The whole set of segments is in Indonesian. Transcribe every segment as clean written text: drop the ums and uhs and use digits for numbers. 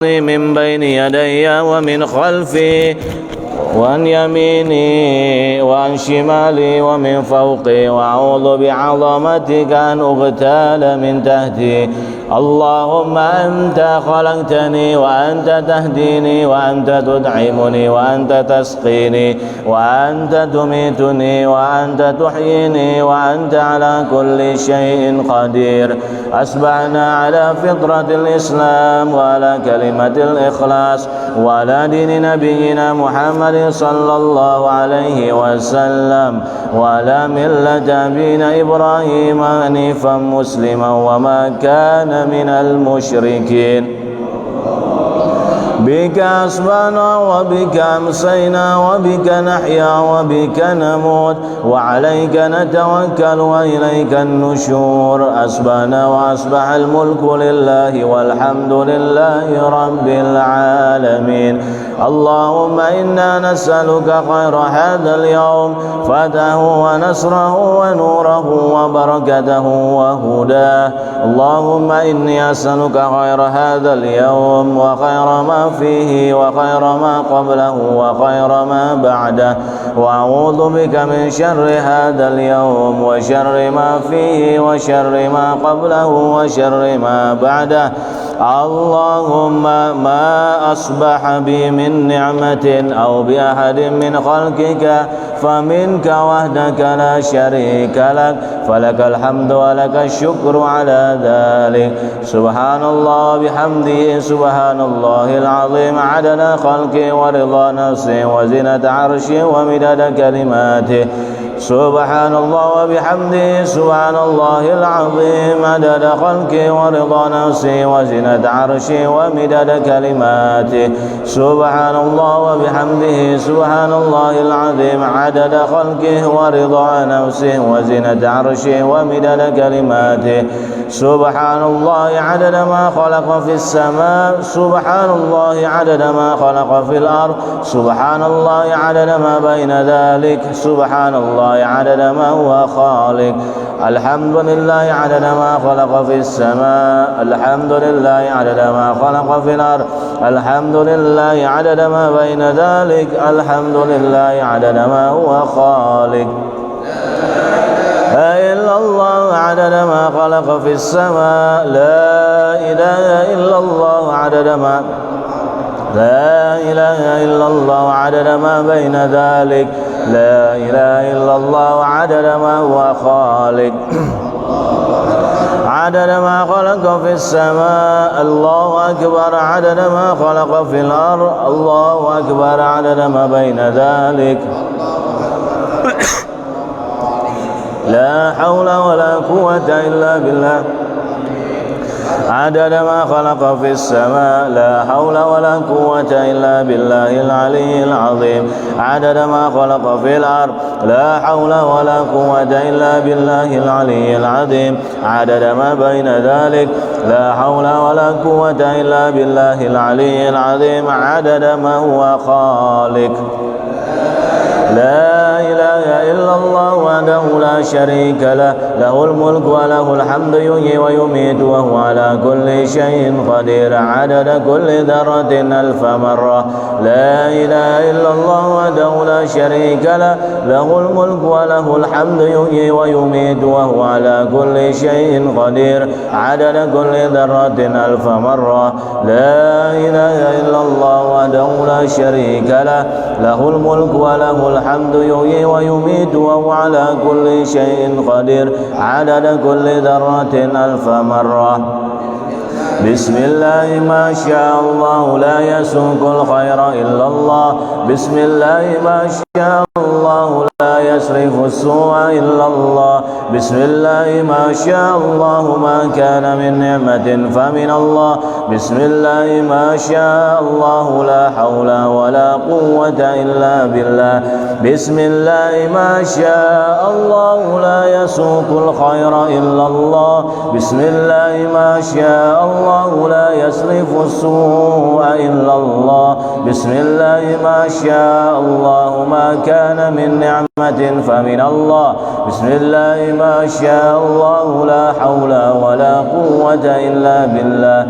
من بين يدي ومن خلفي وعن يميني وعن شمالي ومن فوقي، وأعوذ بعظمتك أن أغتال من تحتي. اللهم أنت خلقتني وأنت تهديني وأنت تدعمني وأنت تسقيني وأنت تميتني وأنت تحييني وأنت على كل شيء قدير. أصبحنا على فطرة الإسلام وعلى كلمة الإخلاص وعلى دين نبينا محمد صلى الله عليه وسلم وعلى ملة أبينا إبراهيم حنيفا مسلما وما كان من المشركين. بك أصبحنا وبك أمسينا وبك نحيا وبك نموت وعليك نتوكل وإليك النشور. أصبحنا وأصبح الملك لله والحمد لله رب العالمين. اللهم إنا نسألك خير هذا اليوم، فتحه ونصره ونوره وبركته وهداه. اللهم إني أسألك خير هذا اليوم وخير ما فيه وخير ما قبله وخير ما بعده، وأعوذ بك من شر هذا اليوم وشر ما فيه وشر ما قبله وشر ما بعده. اللهم ما أصبح بي من نعمة أو بأحد من خلقك فمنك وحدك لا شريك لك، فلك الحمد ولك الشكر على ذلك. سبحان الله بحمده، سبحان الله العظيم، عدد خلقه ورضا نفسه وزنة عرشه ومدد كلماته. سبحان الله وبحمده، سبحان الله العظيم، عدد خلقه ورضا نفسه وزنة عرشه ومدد كلماته. سبحان الله وبحمده، سبحان الله العظيم، عدد خلقه ورضا نفسه وزنة عرشه ومدد كلماته. سبحان الله عدد ما خلق في السماء، سبحان الله عدد ما خلق في الأرض، سبحان الله عدد ما بين ذلك، سبحان الله عدد ما هو خالق. الحمد لله عدد ما خلق في السماء، الحمد لله عدد ما خلق في الأرض، الحمد لله عدد ما بين ذلك، الحمد لله عدد ما هو خالق. لا إله إلا الله عدد ما خلق في السماء، لا إله إلا الله عدد ما لا إله إلا الله عدد ما بين ذلك، لا إله إلا الله عدد ما هو خالق. عدد ما خلق في السماء، الله أكبر، عدد ما خلق في الأرض، الله أكبر، عدد ما بين ذلك. لا حول ولا قوة إلا بالله. عدد ما خلق في السماء، لا حول ولا قوة إلا بالله العلي العظيم. عدد ما خلق في الأرض، لا حول ولا قوة إلا بالله العلي العظيم. عدد ما بين ذلك، لا حول ولا قوة إلا بالله العلي العظيم. عدد ما هو خالق. لا إله إلا الله وحده لا شريك له، له الملك وله الحمد، يحيي ويميت وهو على كل شيء قدير. عدد كل ذرة ألف مرة. لا إله إلا الله وحده لا شريك له، له الملك وله الحمد، يحيي ويميت وهو على كل شيء قدير. عدد كل ذرة ألف مرة. لا إله إلا الله وحده لا شريك له، له الملك وله الحمد، يحيي ويميت وهو على كل شيء قدير. عدد كل ذرة ألف مرة. بسم الله ما شاء الله، لا يسوق الخير إلا الله. بسم الله ما شاء الله، لا يصرف السوء إلا الله. بسم الله ما شاء الله، ما كان من نعمة فمن الله. بسم الله ما شاء الله، لا حول ولا قوة إلا بالله. بسم الله ما شاء الله، لا يسوق الخير إلا الله. بسم الله ما شاء الله، الله لا يصرف السوء إلا الله بسم الله ما شاء الله ما كان من نعمة فمن الله بسم الله ما شاء الله لا حول ولا قوة إلا بالله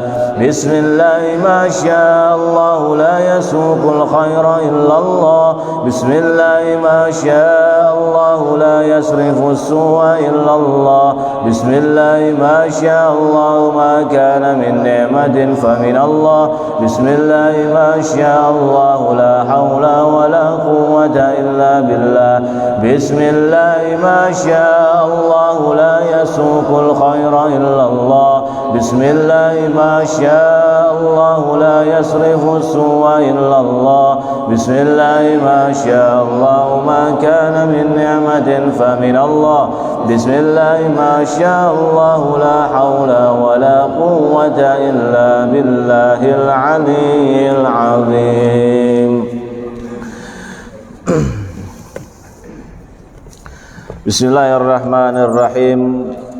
بسم الله ما شاء الله لا يسوق الخير إلا الله بسم الله ما شاء الله لا يصرف السوء إلا الله بسم الله ما شاء الله ما كان من نعمة فمن الله بسم الله ما شاء الله لا حول ولا قوة إلا بالله بسم الله ما شاء الله لا يسوق الخير إلا الله بسم الله ما شاء الله لا يصرف السوء إلا الله بسم الله ما شاء الله ما كان من نعمة فمن الله بسم الله ما شاء الله لا حول ولا قوة إلا بالله العلي العظيم. Bismillahirrahmanirrahim.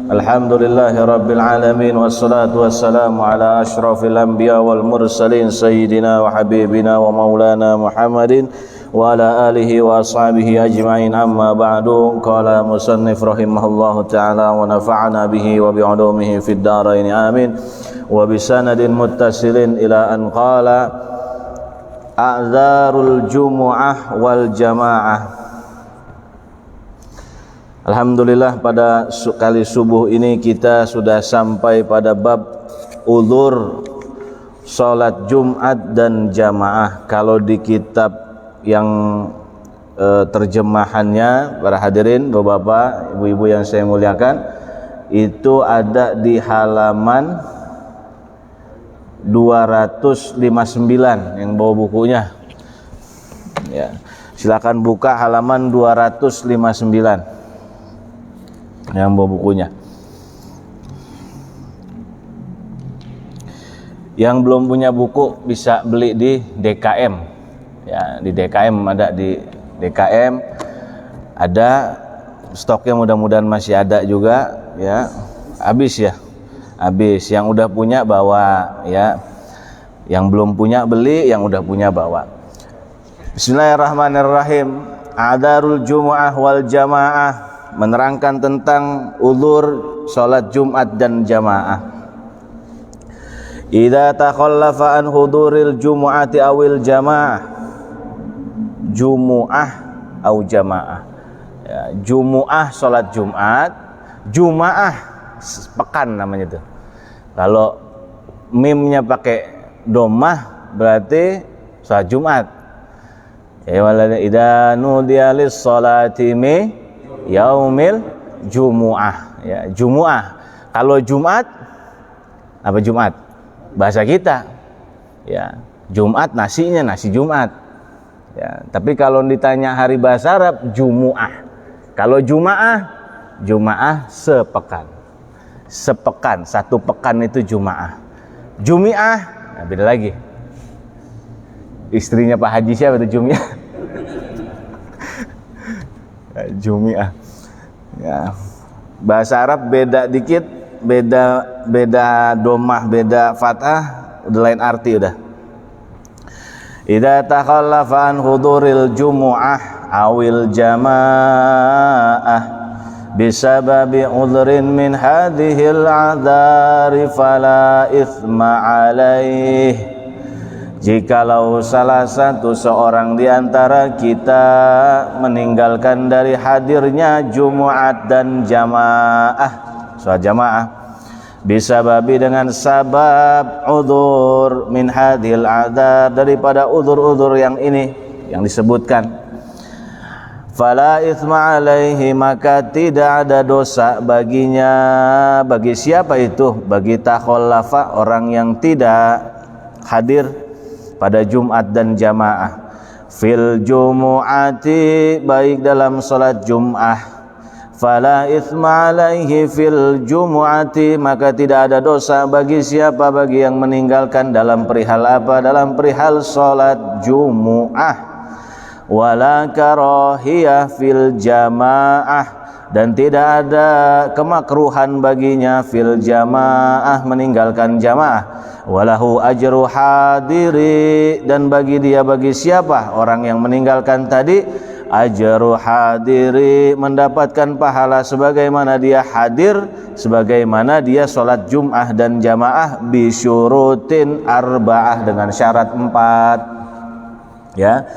Alhamdulillahi rabbil alamin wassalatu wassalamu ala asyrafil anbiya wal mursalin sayyidina wa habibina wa maulana Muhammadin wa ala alihi wa ashabihi ajma'in, amma ba'du. Qala musannif rahimahullahu ta'ala wa nafa'ana bihi wa bi'ulumihi fid dharain amin. Wa bisanadin muttasilin ila an qala a'dzarul jumu'ah wal jamaah. Alhamdulillah, pada kali subuh ini kita sudah sampai pada bab uzur salat Jumat dan jamaah. Kalau di kitab yang terjemahannya, para hadirin, bapak-bapak, ibu-ibu yang saya muliakan, itu ada di halaman 259 yang bawa bukunya. Ya, silakan buka halaman 259 yang bawa bukunya. Yang belum punya buku bisa beli di DKM. Ya, di DKM ada, di DKM ada stoknya, mudah-mudahan masih ada juga ya. Habis ya. Habis, yang udah punya bawa ya. Yang belum punya beli, yang udah punya bawa. Bismillahirrahmanirrahim. A'dzarul jumu'ah wal jamaah, menerangkan tentang uzur salat Jumat dan jamaah. Idza takhallafa an huduril jumu'ati awil jamaah, jumu'ah au jamaah ya, jumu'ah salat Jumat, jumaah pekan namanya itu. Kalau mimnya pakai dhammah berarti salat Jumat. Ya walladzi idza nudiya lis salati mi yaumil jumu'ah ya, jumu'ah. Kalau Jumat apa Jumat? Bahasa kita ya, Jumat nasinya nasi Jumat ya. Tapi kalau ditanya hari bahasa Arab, jumu'ah. Kalau jumaah, jumaah sepekan. Sepekan, satu pekan itu jumaah. Jumiah, nah beda lagi. Istrinya Pak Haji siapa itu Jumiah? Jumiah ya. Bahasa Arab beda dikit, beda domah, beda fathah, udah lain arti udah. Idza takhallafa an huduril jumu'ah awil jamaah bisababi udhrin min hadhil a'dzari fala itsma alaih. Jikalau salah satu seorang di antara kita meninggalkan dari hadirnya Jumat dan jamaah, salat jamaah, bisa babi dengan sabab udzur min hadhil a'dzar, daripada udzur-udzur yang ini yang disebutkan, fala itsma alaihi, maka tidak ada dosa baginya. Bagi siapa itu? Bagi takhallafa, orang yang tidak hadir pada Jumat dan jamaah. Fil jumu'ati, baik dalam salat Jum'ah. Fala itsma alaihi fil jumu'ati, maka tidak ada dosa bagi siapa, bagi yang meninggalkan dalam perihal apa? Dalam perihal salat Jumu'ah. Wala karahiyah fil jamaah, dan tidak ada kemakruhan baginya fil jamaah meninggalkan jamaah, walahu ajru hadiri, dan bagi siapa orang yang meninggalkan tadi, ajru hadiri, mendapatkan pahala sebagaimana dia hadir, sebagaimana dia sholat Jum'ah dan jamaah, bisyurutin arba'ah, dengan syarat 4. Ya,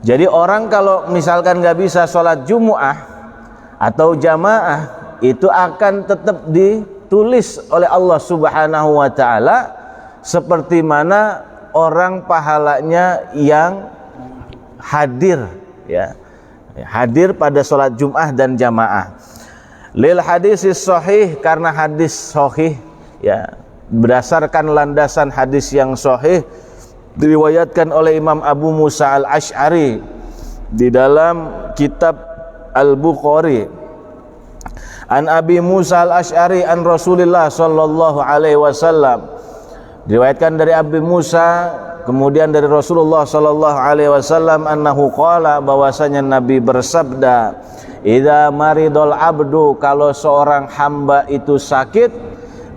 jadi orang kalau misalkan nggak bisa sholat Jum'ah atau jamaah, itu akan tetap ditulis oleh Allah Subhanahu wa ta'ala seperti mana orang pahalanya yang hadir, ya, hadir pada sholat Jum'ah dan jamaah. Lil hadisis sahih, karena hadis sahih, ya, berdasarkan landasan hadis yang sahih diriwayatkan oleh Imam Abu Musa al-Ash'ari di dalam kitab Al-Bukhari, an Abi Musa al-Ash'ari an Rasulillah sallallahu alaihi wasallam, diriwayatkan dari Abi Musa kemudian dari Rasulullah sallallahu alaihi wasallam, annahu qala, bahwasanya Nabi bersabda, idza maridul abdu, kalau seorang hamba itu sakit,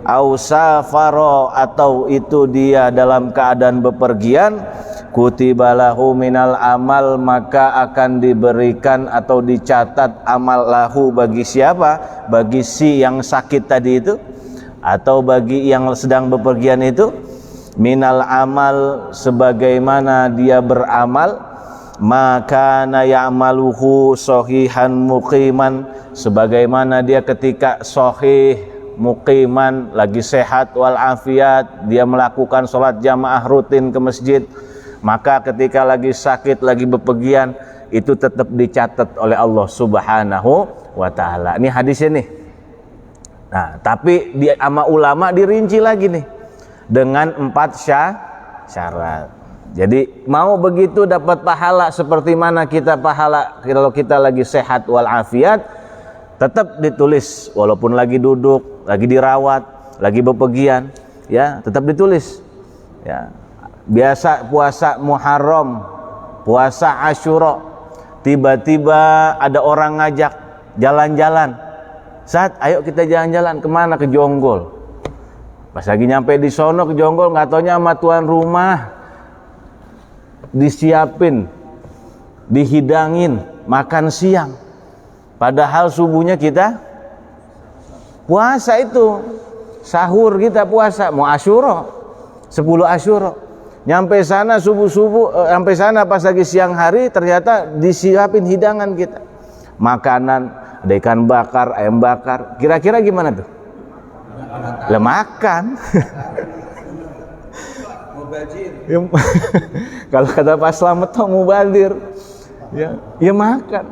au safaro, atau itu dia dalam keadaan bepergian, kutiba lahu minal amal, maka akan diberikan atau dicatat amal lahu, bagi siapa? Bagi si yang sakit tadi itu, atau bagi yang sedang bepergian itu, minal amal, sebagaimana dia beramal, maka ya'maluhu sahihan muqiman, sebagaimana dia ketika sahih muqiman, lagi sehat walafiat, dia melakukan sholat jamaah rutin ke masjid, maka ketika lagi sakit, lagi bepergian, itu tetap dicatat oleh Allah Subhanahu wa ta'ala. Ini hadisnya nih. Nah, tapi di ama ulama dirinci lagi nih dengan 4 syarat. Jadi mau begitu dapat pahala seperti mana kita pahala kalau kita lagi sehat walafiat, tetap ditulis, walaupun lagi duduk, lagi dirawat, lagi bepergian, ya, tetap ditulis. Ya. Biasa puasa Muharram, puasa Asyura, tiba-tiba ada orang ngajak jalan-jalan. Saat ayo kita jalan-jalan, kemana? Ke Jonggol. Pas lagi nyampe di sono ke Jonggol, nggak taunya sama tuan rumah disiapin, dihidangin makan siang. Padahal subuhnya kita puasa, itu sahur kita puasa, mau Asyura, 10 Asyura. Nyampe sana subuh-subuh, sampai sana pas lagi siang hari, ternyata disiapin hidangan kita. Makanan, ada ikan bakar, ayam bakar. Kira-kira gimana tuh? Lah makan. Mubazir. Kalau kata Pak Slamet tuh mubazir. Ya makan.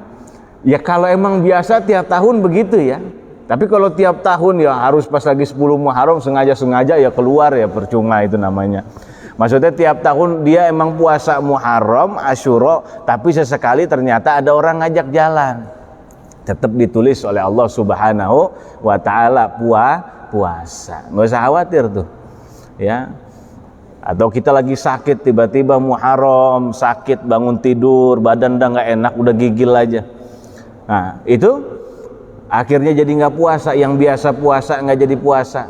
Ya kalau emang biasa tiap tahun begitu ya. Tapi kalau tiap tahun ya harus pas lagi 10 Muharram sengaja-sengaja ya keluar, ya percuma itu namanya. Maksudnya tiap tahun dia emang puasa Muharram, Asyura, tapi sesekali ternyata ada orang ngajak jalan. Tetap ditulis oleh Allah Subhanahu wa ta'ala puasa. Nggak usah khawatir tuh. Ya. Atau kita lagi sakit, tiba-tiba Muharram, sakit, bangun tidur, badan udah nggak enak, udah gigil aja. Nah, itu akhirnya jadi nggak puasa, yang biasa puasa nggak jadi puasa.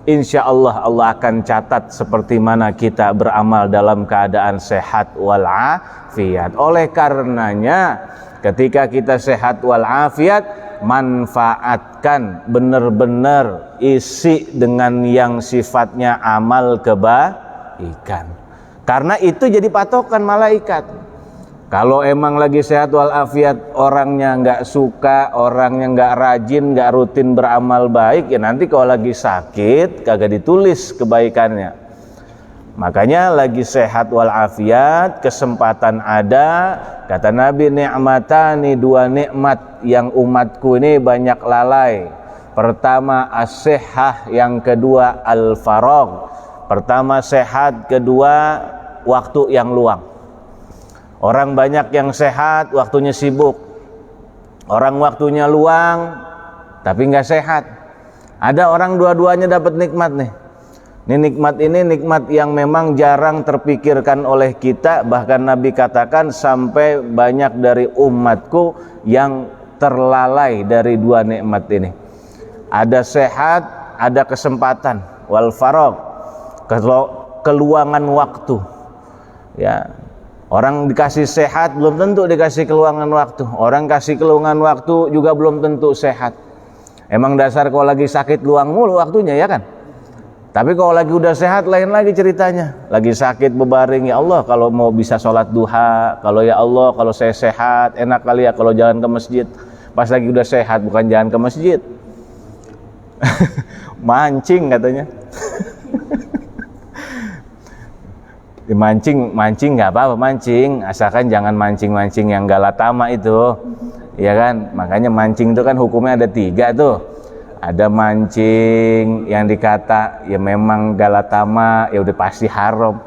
Insya Allah Allah akan catat seperti mana kita beramal dalam keadaan sehat walafiat. Oleh karenanya ketika kita sehat walafiat, manfaatkan benar-benar isi dengan yang sifatnya amal kebaikan. Karena itu jadi patokan malaikat. Kalau emang lagi sehat walafiat, orangnya nggak suka, orangnya nggak rajin, nggak rutin beramal baik, ya nanti kalau lagi sakit kagak ditulis kebaikannya. Makanya lagi sehat walafiat, kesempatan ada, kata Nabi, ni'matani, 2 nikmat yang umatku ini banyak lalai. Pertama as-sihhah, yang kedua al-faragh. Pertama sehat, kedua waktu yang luang. Orang banyak yang sehat, waktunya sibuk. Orang waktunya luang, tapi nggak sehat. Ada orang dua-duanya dapat nikmat nih. Ini nikmat yang memang jarang terpikirkan oleh kita. Bahkan Nabi katakan sampai banyak dari umatku yang terlalai dari dua nikmat ini. Ada sehat, ada kesempatan, wal faragh, keluangan waktu. Ya, orang dikasih sehat belum tentu dikasih keluangan waktu. Orang kasih keluangan waktu juga belum tentu sehat. Emang dasar kalau lagi sakit luang mulu waktunya, ya kan? Tapi kalau lagi udah sehat lain lagi ceritanya. Lagi sakit bebaring, ya Allah kalau mau bisa sholat duha, kalau ya Allah kalau saya sehat enak kali ya kalau jalan ke masjid. Pas lagi udah sehat bukan jalan ke masjid. Mancing katanya. Mancing nggak apa-apa, mancing asalkan jangan mancing yang galatama itu, ya kan? Makanya mancing itu kan hukumnya ada 3 tuh. Ada mancing yang dikata ya memang galatama, ya udah pasti haram.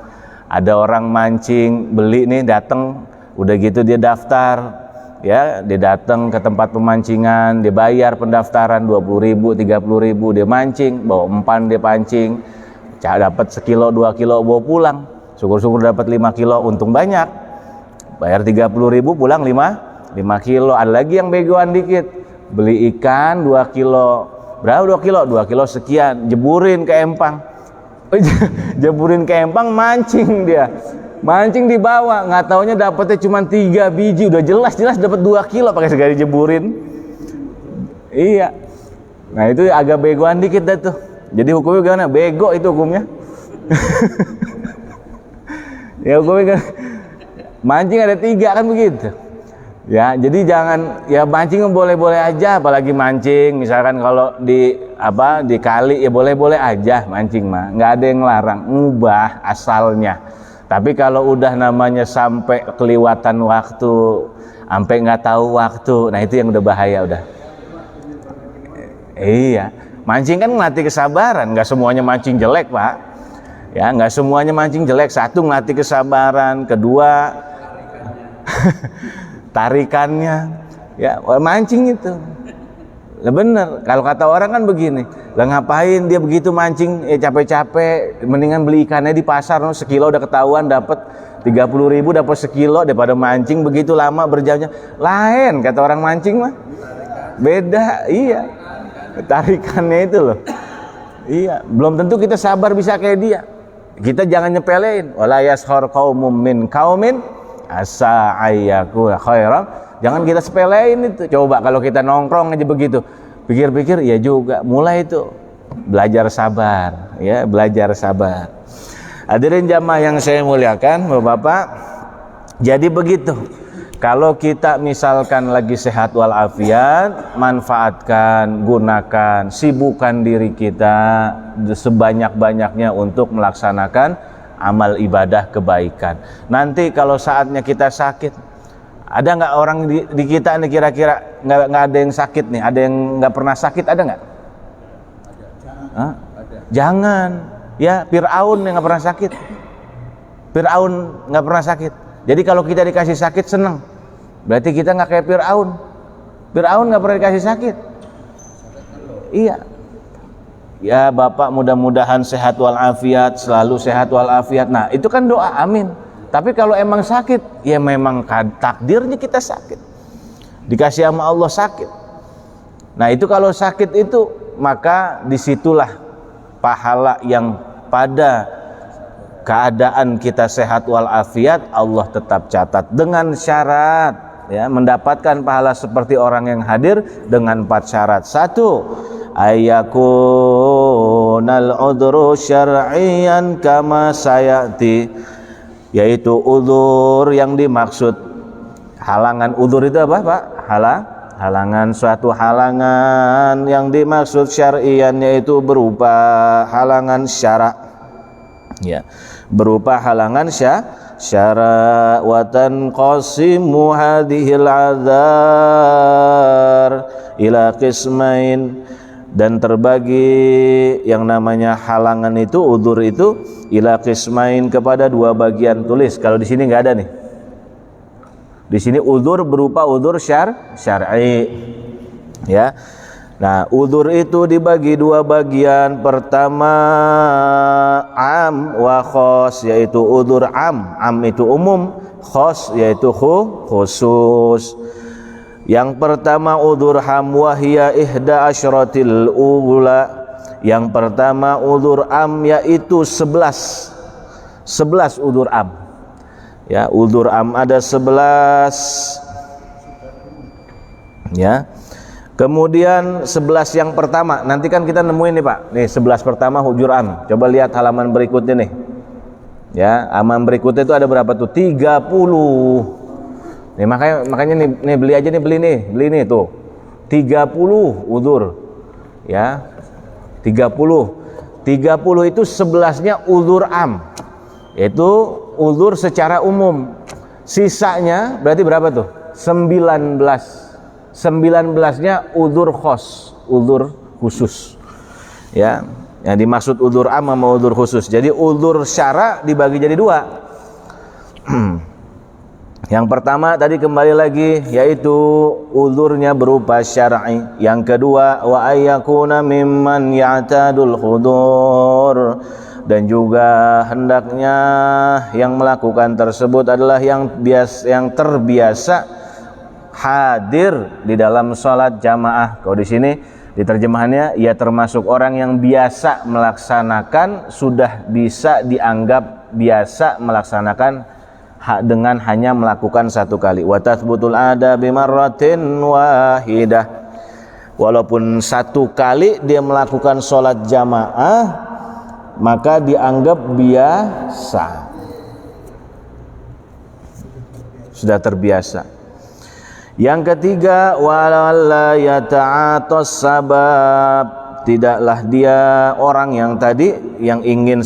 Ada orang mancing beli nih, datang udah gitu dia daftar, ya dia datang ke tempat pemancingan, dia bayar pendaftaran 20.000 30.000, dia mancing, bawa umpan, dia pancing, dapat sekilo 2 kilo bawa pulang, syukur-syukur dapat 5 kilo, untung banyak. Bayar 30.000 pulang 5 kilo. Ada lagi yang begoan dikit, beli ikan 2 kilo. Berapa 2 kilo? 2 kilo sekian, jeburin ke empang. Jeburin ke empang, mancing dia. Mancing di bawah, nggak taunya dapatnya cuma 3 biji, udah jelas dapat 2 kilo pakai segala jeburin. Iya. Nah, itu agak begoan dikit dah tuh. Jadi hukumnya gimana? Bego itu hukumnya. Ya hukumnya mancing ada 3 kan begitu. Ya, jadi jangan, ya mancing boleh-boleh aja, apalagi mancing misalkan kalau di kali ya boleh-boleh aja mancing mah, nggak ada yang larang, mubah asalnya. Tapi kalau udah namanya sampai kelewatan waktu, sampai nggak tahu waktu, nah itu yang udah bahaya udah. Iya, mancing kan ngelatih kesabaran, nggak semuanya mancing jelek Pak. Ya, nggak semuanya mancing jelek. Satu, ngelatih kesabaran. Kedua, tarikannya, ya mancing itu. Lah bener, kalau kata orang kan begini, lah ngapain dia begitu mancing, capek-capek, mendingan beli ikannya di pasar, sekilo udah ketahuan dapat 30.000, dapat sekilo daripada mancing begitu lama berjam-jam. Lain kata orang mancing mah, beda, iya, tarikannya itu loh. Iya, belum tentu kita sabar bisa kayak dia. Kita jangan nyepelein. Wala yashar qaumum min qaumin asa ayyaku khairan. Jangan kita sepelein itu. Coba kalau kita nongkrong aja begitu, pikir-pikir ya juga, mulai itu belajar sabar, ya belajar sabar. Hadirin jamaah yang saya muliakan, Bapak-bapak, jadi begitu. Kalau kita misalkan lagi sehat walafiat, manfaatkan, gunakan, sibukkan diri kita sebanyak-banyaknya untuk melaksanakan amal ibadah kebaikan. Nanti kalau saatnya kita sakit, ada nggak orang di kita nih kira-kira nggak ada yang sakit nih? Ada yang nggak pernah sakit, ada nggak? Ada. Jangan. Ya, Fir'aun yang nggak pernah sakit. Fir'aun nggak pernah sakit. Jadi kalau kita dikasih sakit senang. Berarti kita nggak kayak Fir'aun. Fir'aun nggak pernah dikasih sakit. Iya. Ya Bapak mudah-mudahan sehat walafiat, selalu sehat walafiat. Nah itu kan doa, amin. Tapi kalau emang sakit, ya memang takdirnya kita sakit. Dikasih sama Allah sakit. Nah itu kalau sakit itu, maka disitulah pahala yang pada keadaan kita sehat walafiat Allah tetap catat dengan syarat, ya, mendapatkan pahala seperti orang yang hadir dengan 4 syarat. 1, ayakunal udhru syar'iyan kama sayati, yaitu udzur yang dimaksud. Halangan udzur itu apa Pak? Halangan, suatu halangan yang dimaksud syar'iyan yaitu berupa halangan syara', ya, berupa halangan syara'. Wa tanqasimu hadhil adzar ila qismain, dan terbagi yang namanya halangan itu, udzur itu, ila qismain, kepada 2 bagian. Tulis, kalau di sini nggak ada nih. Di sini udzur berupa udzur syar'i, ya. Nah, udzur itu dibagi 2 bagian. Pertama, am wa khos, yaitu udzur am. Am itu umum, khos yaitu khusus. Yang pertama udhur am wa hiya ihda asyratil ula. Yang pertama udhur am yaitu 11 udhur am. Ya, udhur am ada 11. Ya. Kemudian 11 yang pertama, nanti kan kita nemuin nih Pak. Nih 11 pertama udhur am. Coba lihat halaman berikutnya nih. Ya, halaman berikutnya itu ada berapa tuh? 30. Nih makanya nih beli aja nih, beli nih tuh. 30 udzur. Ya. 30 itu 11-nya udzur am. Yaitu udzur secara umum. Sisanya berarti berapa tuh? 19. 19-nya udzur khos, udzur khusus. Ya. Yang dimaksud udzur am sama udzur khusus. Jadi udzur syara dibagi jadi 2. Yang pertama tadi kembali lagi yaitu udzurnya berupa syar'i. Yang kedua wa ayyakuna mimman ya'tadul hudur, dan juga hendaknya yang melakukan tersebut adalah yang terbiasa hadir di dalam salat jamaah. Kalau di sini di terjemahannya ia termasuk orang yang biasa melaksanakan, sudah bisa dianggap biasa melaksanakan dengan hanya melakukan satu kali. Wa tathbutul ada bimarratin wahidah. Walaupun satu kali dia melakukan sholat jamaah, maka dianggap biasa, sudah terbiasa. Yang ketiga, wala yata'atas sabab, tidaklah dia orang yang tadi yang ingin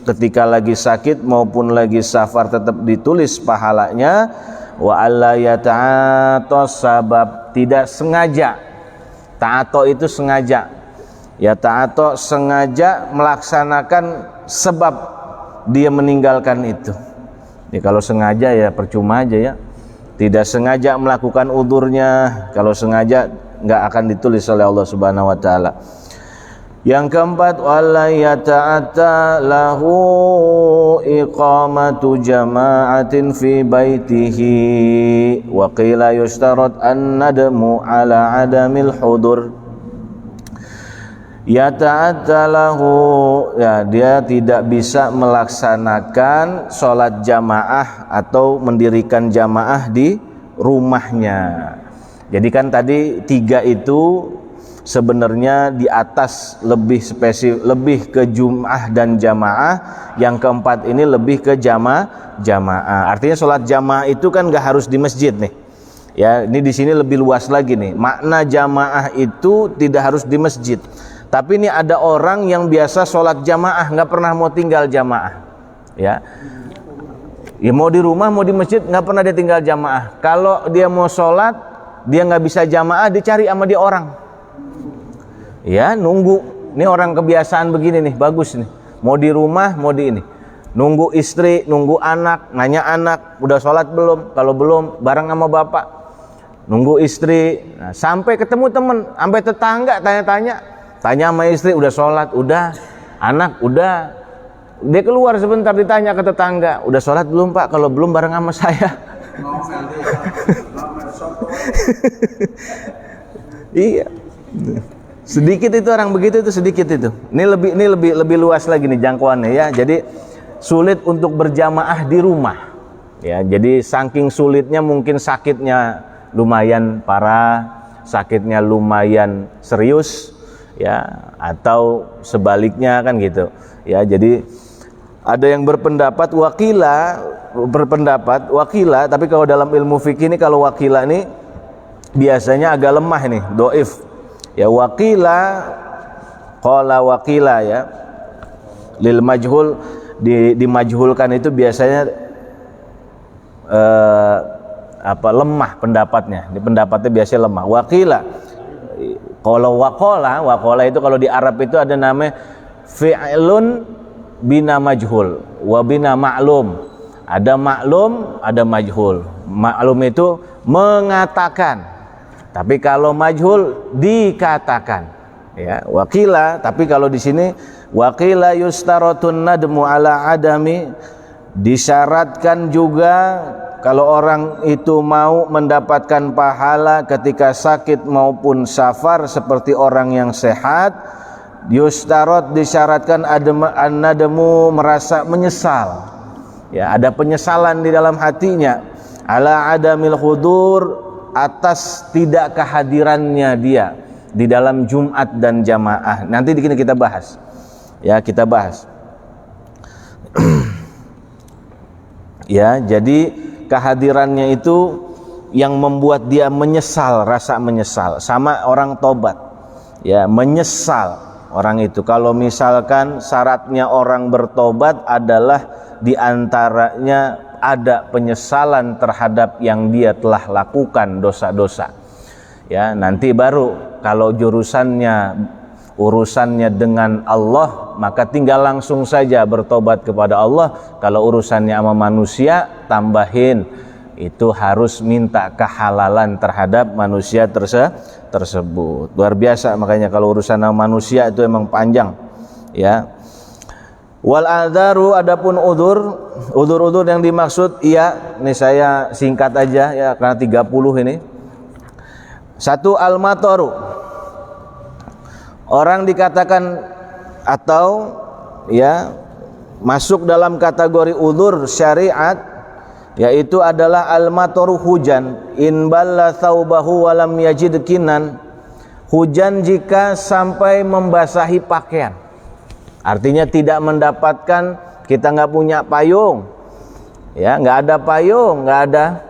ketika lagi sakit maupun lagi safar tetap ditulis pahalanya. Wa alla yata'atas sabab, tidak sengaja. Ta'ato itu sengaja. Ya, ta'ato sengaja melaksanakan sebab dia meninggalkan itu. Ya, kalau sengaja ya percuma aja ya. Tidak sengaja melakukan udzurnya, kalau sengaja nggak akan ditulis oleh Allah Subhanahu wa taala. Yang keempat, wala yata'atta lahu iqamatu jama'atin fi baitihi wa qila yushtarat an-nadmu ala adamil hudur. Yata'atta lahu, ya, dia tidak bisa melaksanakan sholat jamaah atau mendirikan jamaah di rumahnya. Jadi kan tadi 3 itu sebenarnya di atas lebih spesifik, lebih ke jum'ah dan jamaah. Yang keempat ini lebih ke jamaah. Artinya sholat jamaah itu kan gak harus di masjid nih. Ya, ini di sini lebih luas lagi nih. Makna jamaah itu tidak harus di masjid. Tapi ini ada orang yang biasa sholat jamaah, nggak pernah mau tinggal jamaah. Ya, mau di rumah mau di masjid nggak pernah dia tinggal jamaah. Kalau dia mau sholat, dia nggak bisa jamaah, dicari sama dia orang. Ya, nunggu. Ini orang kebiasaan begini nih, bagus nih. Mau di rumah, mau di ini. Nunggu istri, nunggu anak, nanya anak, udah sholat belum? Kalau belum, bareng sama bapak. Nunggu istri, nah, sampai ketemu temen, sampai tetangga tanya-tanya. Tanya sama istri, udah sholat? Udah. Anak? Udah. Dia keluar sebentar, ditanya ke tetangga, udah sholat belum pak? Kalau belum bareng sama saya. Iya. Sedikit itu orang begitu, itu sedikit itu. Ini lebih luas lagi nih jangkauannya ya. Jadi sulit untuk berjamaah di rumah. Ya, jadi saking sulitnya mungkin sakitnya lumayan parah, sakitnya lumayan serius. Ya, atau sebaliknya kan gitu ya. Jadi ada yang berpendapat wakila, tapi kalau dalam ilmu fikih ini, kalau wakila ini biasanya agak lemah nih, doif ya. Wakila, qala wakila ya, lil majhul, dimajhulkan itu biasanya lemah pendapatnya. Di pendapatnya biasanya lemah. Wakila, kalau wakola itu kalau di Arab itu ada namanya fi'lun bina majhul wa bina ma'lum. Ada ma'lum, ada majhul. Ma'lum itu mengatakan, tapi kalau majhul dikatakan. Ya, wakila, tapi kalau di sini wakila yustaratun nadmu ala adami, disyaratkan juga kalau orang itu mau mendapatkan pahala ketika sakit maupun safar seperti orang yang sehat, yustarot, disyaratkan an-nadamu, merasa menyesal. Ya, ada penyesalan di dalam hatinya, ala adamil hudur, atas tidak kehadirannya dia di dalam Jumat dan jamaah. Nanti di sini kita bahas. Ya, kita bahas. Ya, jadi kehadirannya itu yang membuat dia menyesal, rasa menyesal. Sama orang tobat, ya, menyesal orang itu. Kalau misalkan syaratnya orang bertobat adalah diantaranya ada penyesalan terhadap yang dia telah lakukan dosa-dosa. Ya, nanti baru kalau urusannya dengan Allah, maka tinggal langsung saja bertobat kepada Allah. Kalau urusannya sama manusia, tambahin, itu harus minta kehalalan terhadap manusia tersebut. Luar biasa, makanya kalau urusan sama manusia itu emang panjang, ya. Wal adzaru, adapun udzur yang dimaksud, iya, ini saya singkat aja ya karena 30 ini. Satu, al-mataru. Orang dikatakan atau ya masuk dalam kategori udzur syariat, yaitu adalah al-mataru, hujan. In balla thawbahu walam yajid kinan. Hujan jika sampai membasahi pakaian. Artinya tidak mendapatkan, kita nggak punya payung, ya, nggak ada payung, nggak ada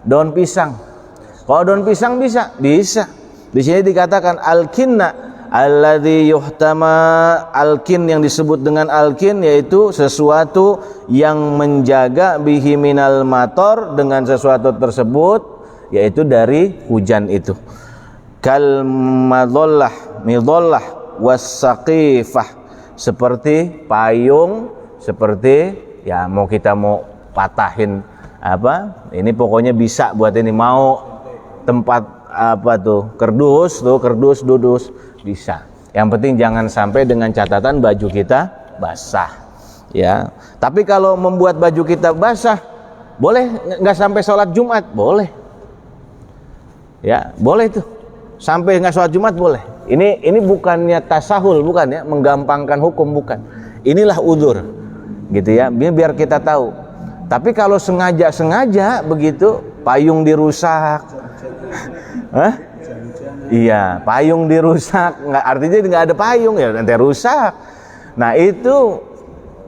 daun pisang. Kalau daun pisang bisa. Di sini dikatakan al-kinna, alladzi yuhtama, al-kin yang disebut dengan al-kin yaitu sesuatu yang menjaga bihi minal mator, dengan sesuatu tersebut yaitu dari hujan itu. Kal midhallah was-saqifah, seperti payung, seperti ya mau kita mau patahin apa, ini pokoknya bisa buat ini, mau tempat apa tuh, kerdus dudus, bisa. Yang penting jangan sampai dengan catatan baju kita basah, ya. Tapi kalau membuat baju kita basah, boleh nggak sampai sholat Jumat? Boleh, ya, boleh tuh. Sampai nggak sholat Jumat boleh. Ini bukannya tasahul, bukan ya, menggampangkan hukum, bukan. Inilah udzur, gitu ya. Biar kita tahu. Tapi kalau sengaja begitu, payung dirusak, hah? Iya, payung dirusak, nggak, artinya nggak ada payung ya nanti rusak. Nah itu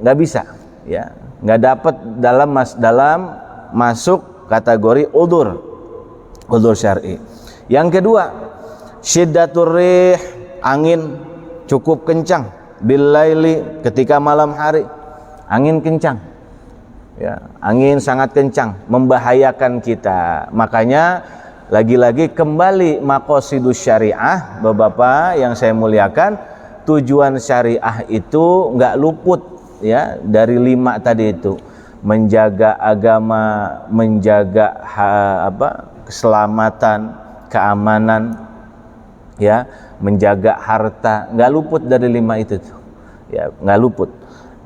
nggak bisa, ya, nggak dapat dalam masuk kategori udzur syar'i. Yang kedua, syiddatur rih, angin cukup kencang, bil laili, ketika malam hari, angin kencang, ya, angin sangat kencang, membahayakan kita. Makanya lagi-lagi kembali maqasidus syariah, Bapak yang saya muliakan, tujuan syariah itu nggak luput ya dari 5 tadi itu, menjaga agama, menjaga keselamatan, keamanan, ya, menjaga harta, nggak luput dari 5 itu tuh, ya, nggak luput.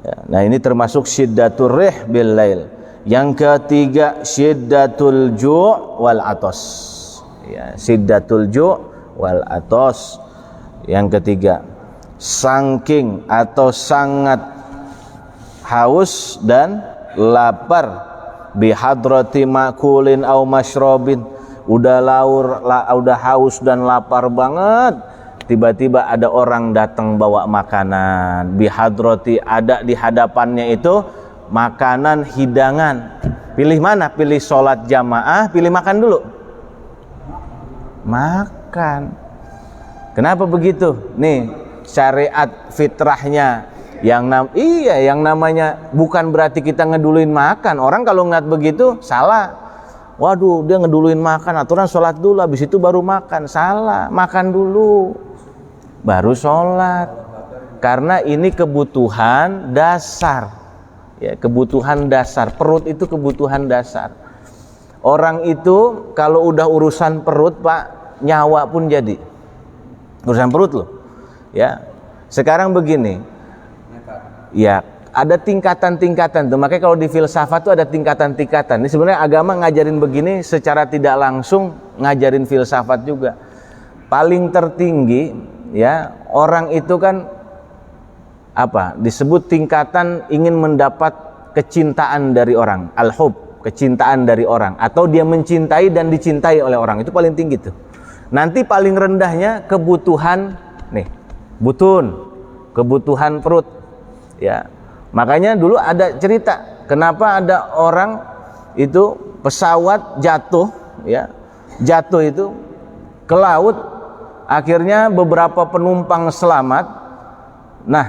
Ya, nah ini termasuk syiddatur rih bil lail. Yang ketiga, syiddatul ju' wal atos. Ya, syiddatul ju' wal atos. Yang ketiga, saking atau sangat haus dan lapar, bihadrati makulin au masyrobin. Udah haus dan lapar banget, tiba-tiba ada orang datang bawa makanan, bihadrati, ada di hadapannya itu makanan hidangan. Pilih mana? Pilih sholat jamaah, pilih makan dulu? Makan. Kenapa begitu? Nih syariat fitrahnya yang namanya bukan berarti kita ngeduluin makan. Orang kalau ngeliat begitu salah. Waduh, dia ngeduluin makan, aturan sholat dulu, habis itu baru makan. Salah, makan dulu baru sholat. Karena ini kebutuhan dasar. Ya, kebutuhan dasar, perut itu kebutuhan dasar. Orang itu kalau udah urusan perut, Pak, nyawa pun jadi urusan perut loh. Ya, sekarang begini, ya ada tingkatan-tingkatan tuh. Makanya kalau di filsafat tuh ada tingkatan-tingkatan. Ini sebenarnya agama ngajarin begini secara tidak langsung ngajarin filsafat juga. Paling tertinggi ya, orang itu kan apa? Disebut tingkatan ingin mendapat kecintaan dari orang, al-hub, kecintaan dari orang, atau dia mencintai dan dicintai oleh orang. Itu paling tinggi tuh. Nanti paling rendahnya kebutuhan nih, kebutuhan perut. Ya. Makanya dulu ada cerita kenapa ada orang itu pesawat jatuh ya. Jatuh itu ke laut, akhirnya beberapa penumpang selamat. Nah,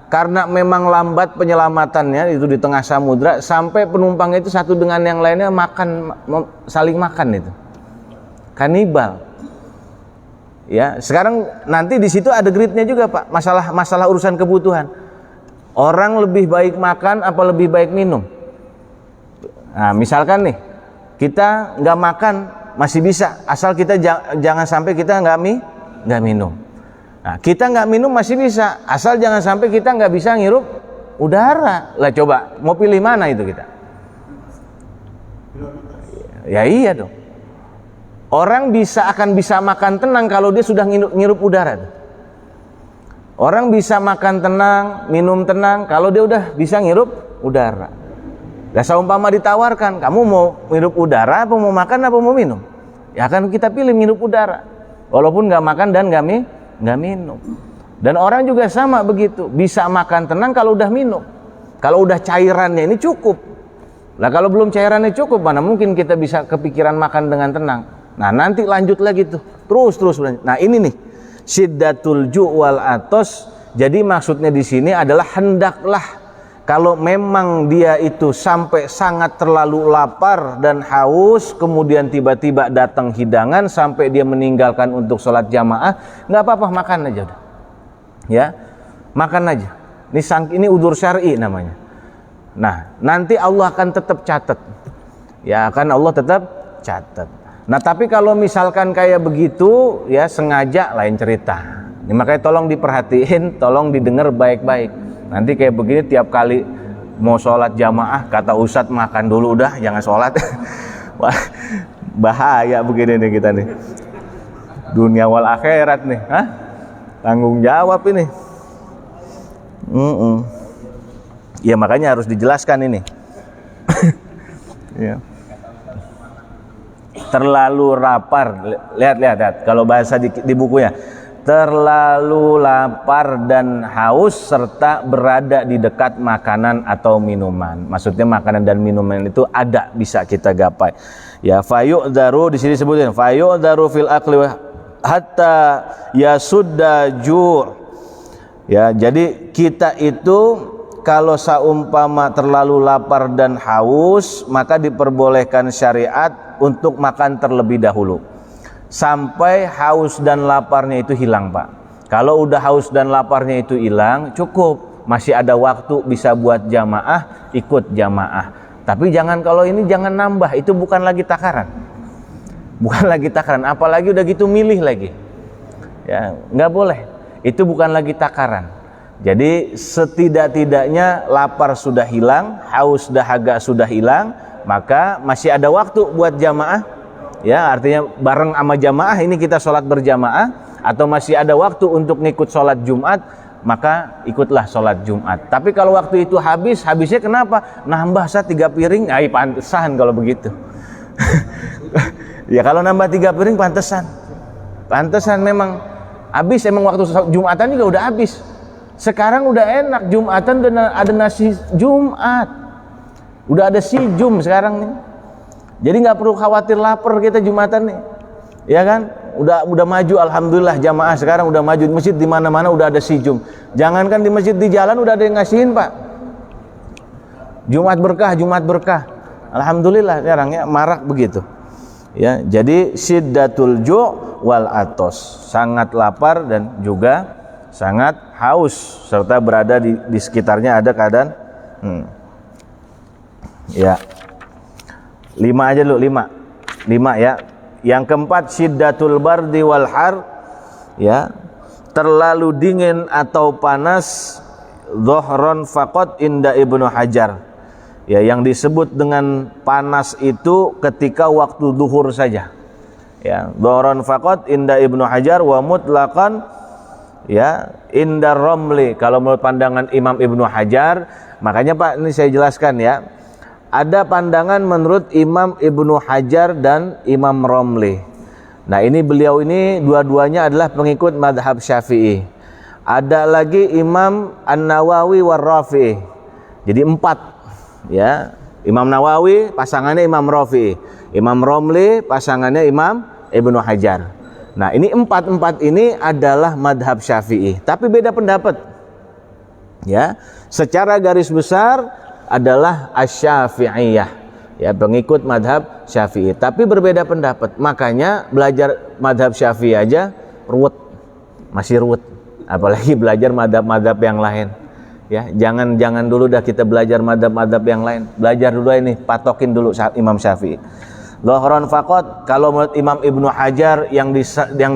karena memang lambat penyelamatannya itu di tengah samudra, sampai penumpang itu satu dengan yang lainnya saling makan itu. Kanibal. Ya, sekarang nanti di situ ada gridnya juga, Pak. Masalah urusan kebutuhan. Orang lebih baik makan apa lebih baik minum? Nah, misalkan nih, kita nggak makan masih bisa, asal kita jangan sampai kita nggak minum. Nah, kita nggak minum masih bisa, asal jangan sampai kita nggak bisa ngirup udara. Lah coba, mau pilih mana itu kita? Ya iya dong. Orang akan bisa makan tenang kalau dia sudah ngirup udara tuh. Orang bisa makan tenang, minum tenang kalau dia udah bisa ngirup udara. Lah seumpama ditawarkan, kamu mau ngirup udara apa mau makan apa mau minum? Ya kan kita pilih ngirup udara. Walaupun nggak makan dan nggak minum. Dan orang juga sama begitu, bisa makan tenang kalau udah minum. Kalau udah cairannya ini cukup. Lah kalau belum cairannya cukup, mana mungkin kita bisa kepikiran makan dengan tenang. Nah, nanti lanjut lagi tuh. Terus lanjut. Nah, ini nih. Syiddatul ju' wal atos. Jadi maksudnya di sini adalah hendaklah kalau memang dia itu sampai sangat terlalu lapar dan haus, kemudian tiba-tiba datang hidangan sampai dia meninggalkan untuk sholat jamaah, nggak apa-apa, makan aja udah. Ya, makan aja. Ini udzur syar'i namanya. Nah, nanti Allah akan tetap catat. Ya, akan Allah tetap catat. Nah, tapi kalau misalkan kayak begitu ya sengaja lain cerita. Ini makanya tolong diperhatiin, tolong didengar baik-baik. Nanti kayak begini tiap kali mau sholat jamaah kata Ustadz makan dulu udah, jangan sholat. Wah, bahaya begini nih kita nih. Dunia wal akhirat nih, hah? Tanggung jawab ini. Ya makanya harus dijelaskan ini. Ya. Terlalu lapar, lihat kalau bahasa di bukunya, terlalu lapar dan haus serta berada di dekat makanan atau minuman. Maksudnya makanan dan minuman itu ada bisa kita gapai. Ya, fayu'dharu di sini sebutin fayu'dharu fil akli hatta yasudda ju'. Ya, jadi kita itu kalau saumpama terlalu lapar dan haus, maka diperbolehkan syariat untuk makan terlebih dahulu sampai haus dan laparnya itu hilang, Pak. Kalau udah haus dan laparnya itu hilang, cukup, masih ada waktu bisa buat jamaah, ikut jamaah. Tapi kalau ini jangan nambah, itu bukan lagi takaran. Bukan lagi takaran, apalagi udah gitu milih lagi. Ya, nggak boleh. Itu bukan lagi takaran. Jadi setidak-tidaknya lapar sudah hilang, haus dahaga sudah hilang, maka masih ada waktu buat jamaah. Ya, artinya bareng sama jamaah ini kita sholat berjamaah, atau masih ada waktu untuk ngikut sholat Jumat, maka ikutlah sholat Jumat. Tapi kalau waktu itu habisnya kenapa? Nambah 3 piring, pantesan kalau begitu. Ya kalau nambah 3 piring pantesan memang habis, emang waktu Jumatan juga udah habis. Sekarang udah enak, Jumatan udah ada nasi Jumat, udah ada si Jum sekarang nih. Jadi nggak perlu khawatir lapar kita Jumatan nih, ya kan? Udah maju, alhamdulillah jamaah sekarang udah maju, di masjid di mana-mana udah ada si Jum. Jangankan di masjid, di jalan udah ada yang ngasihin, Pak. Jumat berkah, alhamdulillah sekarang ya marak begitu. Ya, jadi syiddatul ju' wal atos, sangat lapar dan juga sangat haus serta berada di sekitarnya ada keadaan ya. 5 aja dulu, 5 ya. Yang keempat syiddatul bardi wal har, ya, terlalu dingin atau panas dhuhran faqat inda Ibnu Hajar. Ya, yang disebut dengan panas itu ketika waktu zuhur saja. Ya, dhuhran faqat inda Ibnu Hajar wa mutlaqan ya inda Romli. Kalau menurut pandangan Imam Ibnu Hajar, makanya Pak ini saya jelaskan ya. Ada pandangan menurut Imam Ibnu Hajar dan Imam Romli. Nah, ini beliau ini dua-duanya adalah pengikut madhab Syafi'i. Ada lagi Imam An-Nawawi war Rafi'i. Jadi 4 ya. Imam Nawawi pasangannya Imam Rafi'i, Imam Romli pasangannya Imam Ibnu Hajar. Nah, ini 4 ini adalah madhab Syafi'i, tapi beda pendapat. Ya, secara garis besar adalah Asy-Syafi'iyah, ya, pengikut madhab Syafi'i, tapi berbeda pendapat. Makanya belajar madhab Syafi'i aja ruwet, masih ruwet, apalagi belajar madhab-madhab yang lain. Ya, jangan dulu dah kita belajar madhab-madhab yang lain. Belajar dulu ini, patokin dulu Imam Syafi'i. Dhuhran faqat, kalau menurut Imam Ibnu Hajar yang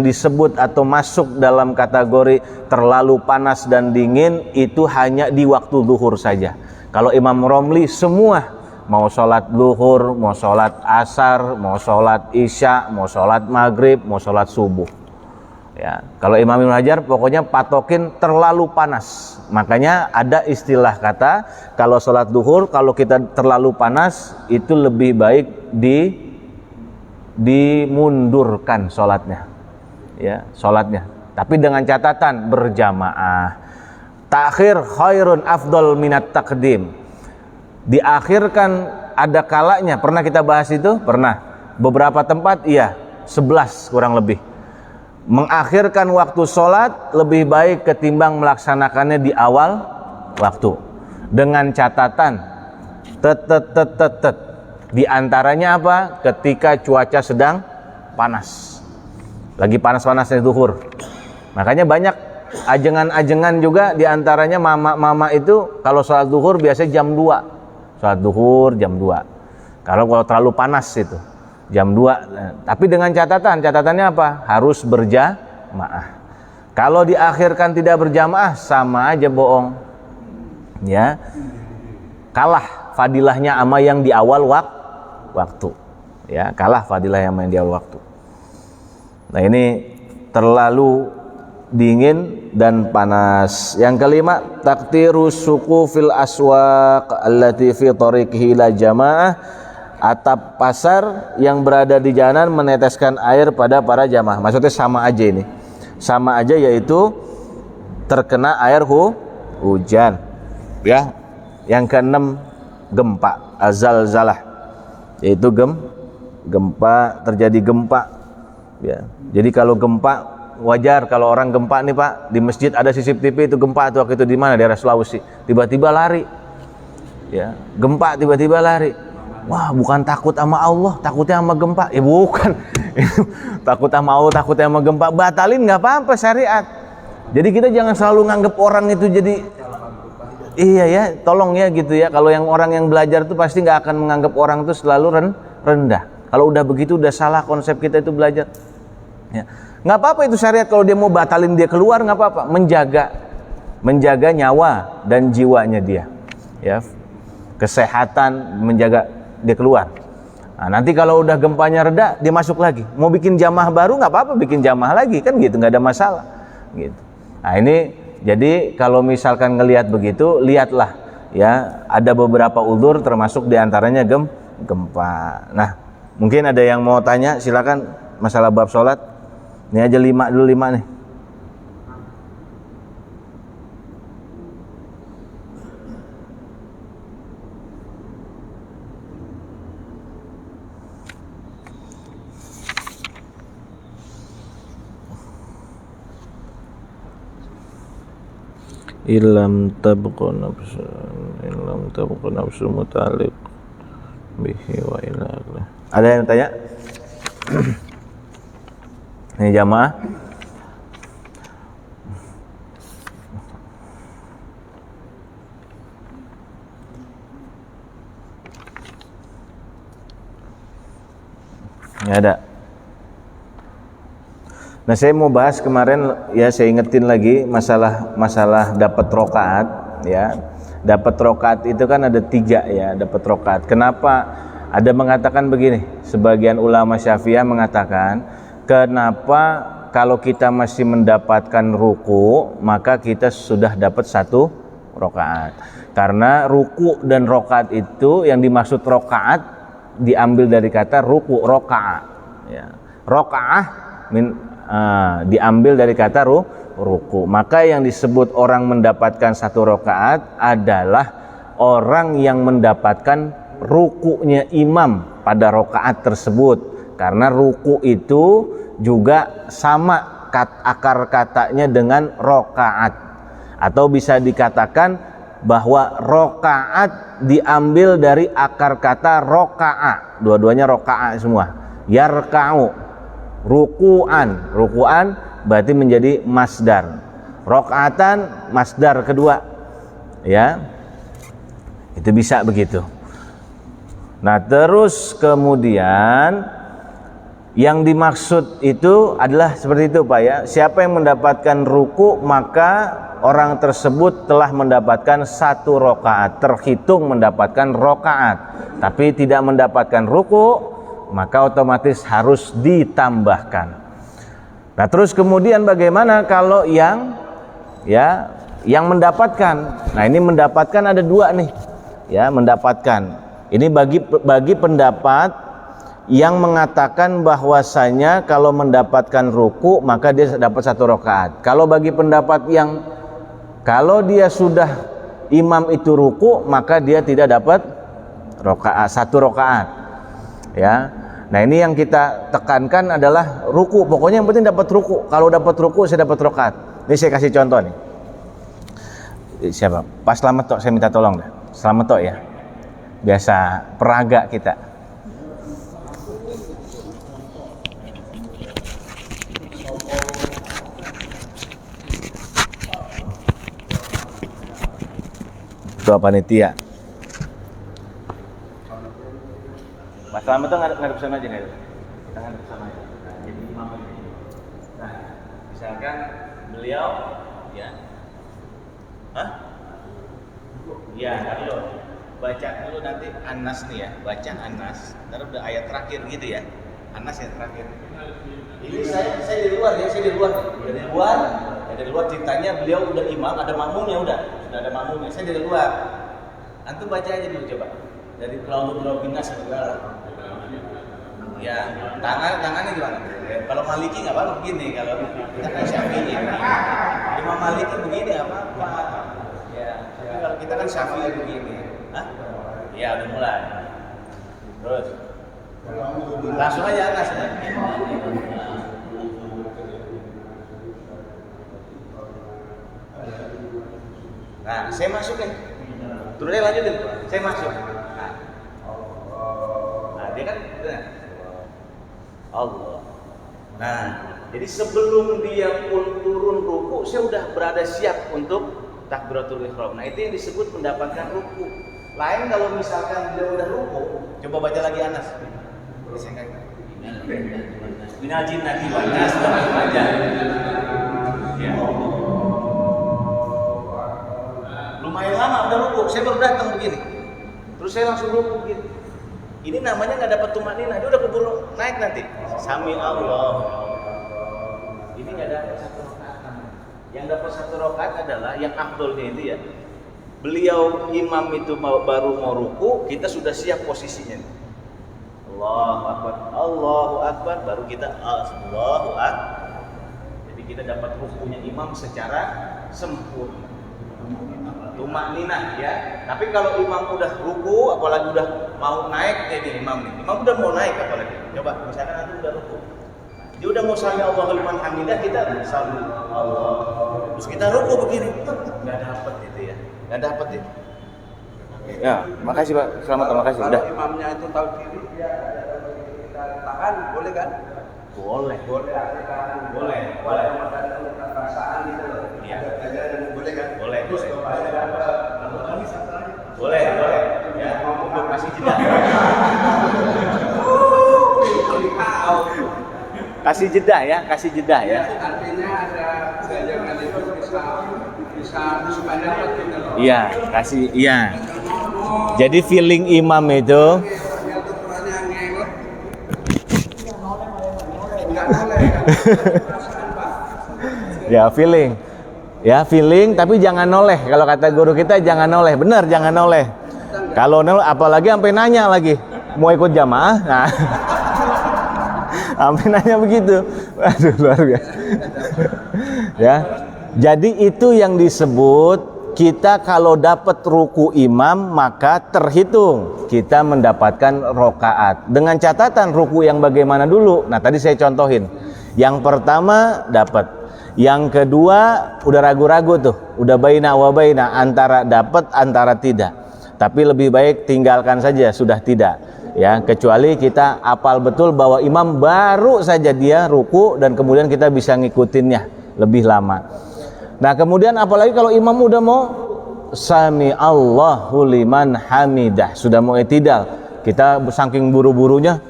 disebut atau masuk dalam kategori terlalu panas dan dingin itu hanya di waktu zuhur saja. Kalau Imam Romli semua, mau sholat zuhur, mau sholat asar, mau sholat isya, mau sholat maghrib, mau sholat subuh. Ya, kalau Imam Ibnu Hajar pokoknya patokin terlalu panas. Makanya ada istilah kata kalau sholat duhur, kalau kita terlalu panas itu lebih baik dimundurkan sholatnya. Ya, sholatnya. Tapi dengan catatan berjamaah. Ta'khir khairun afdal minat taqdim. Diakhirkan ada kalanya. Pernah kita bahas itu? Pernah. Beberapa tempat iya, 11 kurang lebih. Mengakhirkan waktu sholat lebih baik ketimbang melaksanakannya di awal waktu. Dengan catatan di antaranya apa? Ketika cuaca sedang panas, lagi panas-panasnya zuhur. Makanya banyak ajengan-ajengan juga, di antaranya mama-mama itu kalau sholat zuhur biasanya jam 2. Sholat zuhur jam 2. Kalau terlalu panas itu jam 2, tapi dengan catatannya apa? Harus berjamaah. Kalau diakhirkan tidak berjamaah sama aja bohong. Ya. Kalah fadilahnya sama yang di awal waktu. Ya, kalah fadilahnya sama yang di awal waktu. Nah, ini terlalu dingin dan panas. Yang kelima, taktiru suqufil aswaq allati fi tariqihi ila jamaah. Atap pasar yang berada di jalan meneteskan air pada para jamaah. Maksudnya sama aja ini. Sama aja, yaitu terkena air hujan. Ya. Yang keenam, gempa, azalzalah. Yaitu gempa, terjadi gempa. Ya. Jadi kalau gempa wajar, kalau orang gempa nih Pak, di masjid ada CCTV itu gempa tuh, waktu itu di mana? Daerah Sulawesi. Tiba-tiba lari. Ya, gempa tiba-tiba lari. Wah, bukan takut sama Allah, takutnya sama gempa. Bukan. Takut sama Allah, takutnya sama gempa. Batalin nggak apa-apa syariat. Jadi kita jangan selalu nganggep orang itu jadi iya ya, tolong ya gitu ya. Kalau yang orang yang belajar itu pasti nggak akan menganggap orang itu selalu rendah. Kalau udah begitu udah salah konsep kita itu belajar. Ya. Nggak apa-apa itu syariat, kalau dia mau batalin dia keluar nggak apa-apa. Menjaga nyawa dan jiwanya dia. Ya. Kesehatan, menjaga dia keluar. Nah, nanti kalau udah gempanya reda, dia masuk lagi. Mau bikin jamaah baru nggak apa-apa, bikin jamaah lagi kan gitu, nggak ada masalah. Gitu. Nah, ini jadi kalau misalkan ngelihat begitu, lihatlah ya, ada beberapa uzur termasuk diantaranya gempa. Nah, mungkin ada yang mau tanya, silakan masalah bab sholat. Ini aja 5 nih. Ilam tabqa nafsu muta'alliq bihi wa ila akhirih. Ada yang tanya? Ini jamaah. Ini ada. Nah, saya mau bahas kemarin ya, saya ingetin lagi masalah dapat rokaat ya. Dapat rokaat itu kan ada 3 ya, dapat rokaat. Kenapa? Ada mengatakan begini, sebagian ulama Syafi'iyah mengatakan, kenapa kalau kita masih mendapatkan ruku, maka kita sudah dapat 1 rokaat. Karena ruku dan rokaat itu yang dimaksud rokaat diambil dari kata ruku, rokaat. Ya. Rokaah diambil dari kata ruku. Maka yang disebut orang mendapatkan 1 rokaat adalah orang yang mendapatkan rukunya imam pada rokaat tersebut. Karena ruku itu juga sama akar katanya dengan rokaat. Atau bisa dikatakan bahwa rokaat diambil dari akar kata roka'a. Dua-duanya roka'a semua. Yarka'u, ruku'an berarti menjadi masdar. Rokaatan masdar kedua, ya, itu bisa begitu. Nah terus kemudian yang dimaksud itu adalah seperti itu Pak ya. Siapa yang mendapatkan ruku maka orang tersebut telah mendapatkan 1 rokaat, terhitung mendapatkan rokaat. Tapi tidak mendapatkan ruku maka otomatis harus ditambahkan. Nah terus kemudian bagaimana kalau yang mendapatkan? Nah ini mendapatkan ada 2 nih, ya, mendapatkan. Ini bagi pendapat yang mengatakan bahwasanya kalau mendapatkan ruku maka dia dapat 1 rakaat. Kalau bagi pendapat yang kalau dia sudah imam itu ruku maka dia tidak dapat rakaat, 1 rakaat. Ya. Nah ini yang kita tekankan adalah ruku. Pokoknya yang penting dapat ruku. Kalau dapat ruku saya dapat rakaat. Ini saya kasih contoh nih. Siapa? Pak Slamet Tok, saya minta tolong dah. Slamet Tok ya. Biasa peraga kita. Ketua panitia. Mas Slamet tuh ngadep sana aja nih. Kita ngadep sana aja. Nah, jadi imam ini. Nah, misalkan beliau ya. Hah? Ya, dulu. Baca dulu nanti Anas nih ya, baca Anas. Ntar udah ayat terakhir gitu ya. Anas yang terakhir. Ini saya di luar ya, saya di luar. Dari luar ceritanya beliau udah imam, ada makmumnya sudah ada makmumnya. Saya dari luar. Antum baca aja dulu coba. Dari pulau Binas segala. Ya, tangannya gimana? Ya, kalau Maliki nggak apa-apa begini, kalau kita kan Syafi'i. Imam Maliki begini apa-apa. Ya, tapi kalau kita kan Syafi'i begini. Hah? Ya, udah mulai. Terus. Langsung aja Anas ya. Nah, saya masuk nih. Terus saya lanjutin. Saya masuk. Nah, dia kan Allah. Nah, jadi sebelum dia pun turun ruku, saya udah berada siap untuk takbiratul ihram. Nah, itu yang disebut mendapatkan ruku. Lain kalau misalkan dia udah ruku, coba baca lagi Anas. Minal jinnati wan nas baca. Ya. Lumayan lama udah ruku, saya baru datang begini. Terus saya langsung ruku begini. Ini namanya nggak dapat tumanina, dia udah keburu naik nanti. Sami Allah. Ini nggak dapat 1 rakaat. Yang dapat 1 rakaat adalah yang afdolnya itu ya. Beliau imam itu baru mau ruku, kita sudah siap posisinya. Allahu Akbar, Allahu Akbar, baru kita Allahu Akbar. Jadi kita dapat rukunya imam secara sempurna. Tumakninah ya. Tapi kalau imam udah ruku, apalagi udah mau naik jadi imam nih. Imam udah mau naik apalagi. Coba misalkan nanti udah ruku. Dia udah mau sami Allahu liman hamidah, kita sami Allah. Terus kita ruku begini. Enggak dapat itu ya. Enggak dapat itu. Ya, makasih Pak. Selamat, makasih. Udah. Kalau imamnya itu tahu diri dia kita tahan, boleh kan? Boleh. Boleh. Perasaan gitu loh. Iya. Boleh kan? Boleh. Boleh. Ya, untuk kasih jeda. Kasih jeda ya. Artinya ada jangan itu bisa supaya dapat gitu loh. Iya, kasih, iya. Jadi feeling imam itu ya feeling. Ya feeling tapi jangan noleh. Kalau kata guru kita jangan noleh. Benar, jangan noleh. Kalau noleh apalagi sampai nanya lagi mau ikut jamaah. Nah. Sampai nanya begitu. Aduh, luar biasa. Ya. Jadi itu yang disebut kita kalau dapat ruku imam maka terhitung kita mendapatkan rokaat. Dengan catatan ruku yang bagaimana dulu. Nah tadi saya contohin. Yang pertama dapat. Yang kedua udah ragu-ragu tuh. Udah baina wa baina antara dapat antara tidak. Tapi lebih baik tinggalkan saja sudah tidak. Ya, kecuali kita apal betul bahwa imam baru saja dia ruku dan kemudian kita bisa ngikutinnya lebih lama. Nah kemudian apalagi kalau imam udah mau sami Allahu liman hamidah, sudah mau i'tidal, kita saking buru-burunya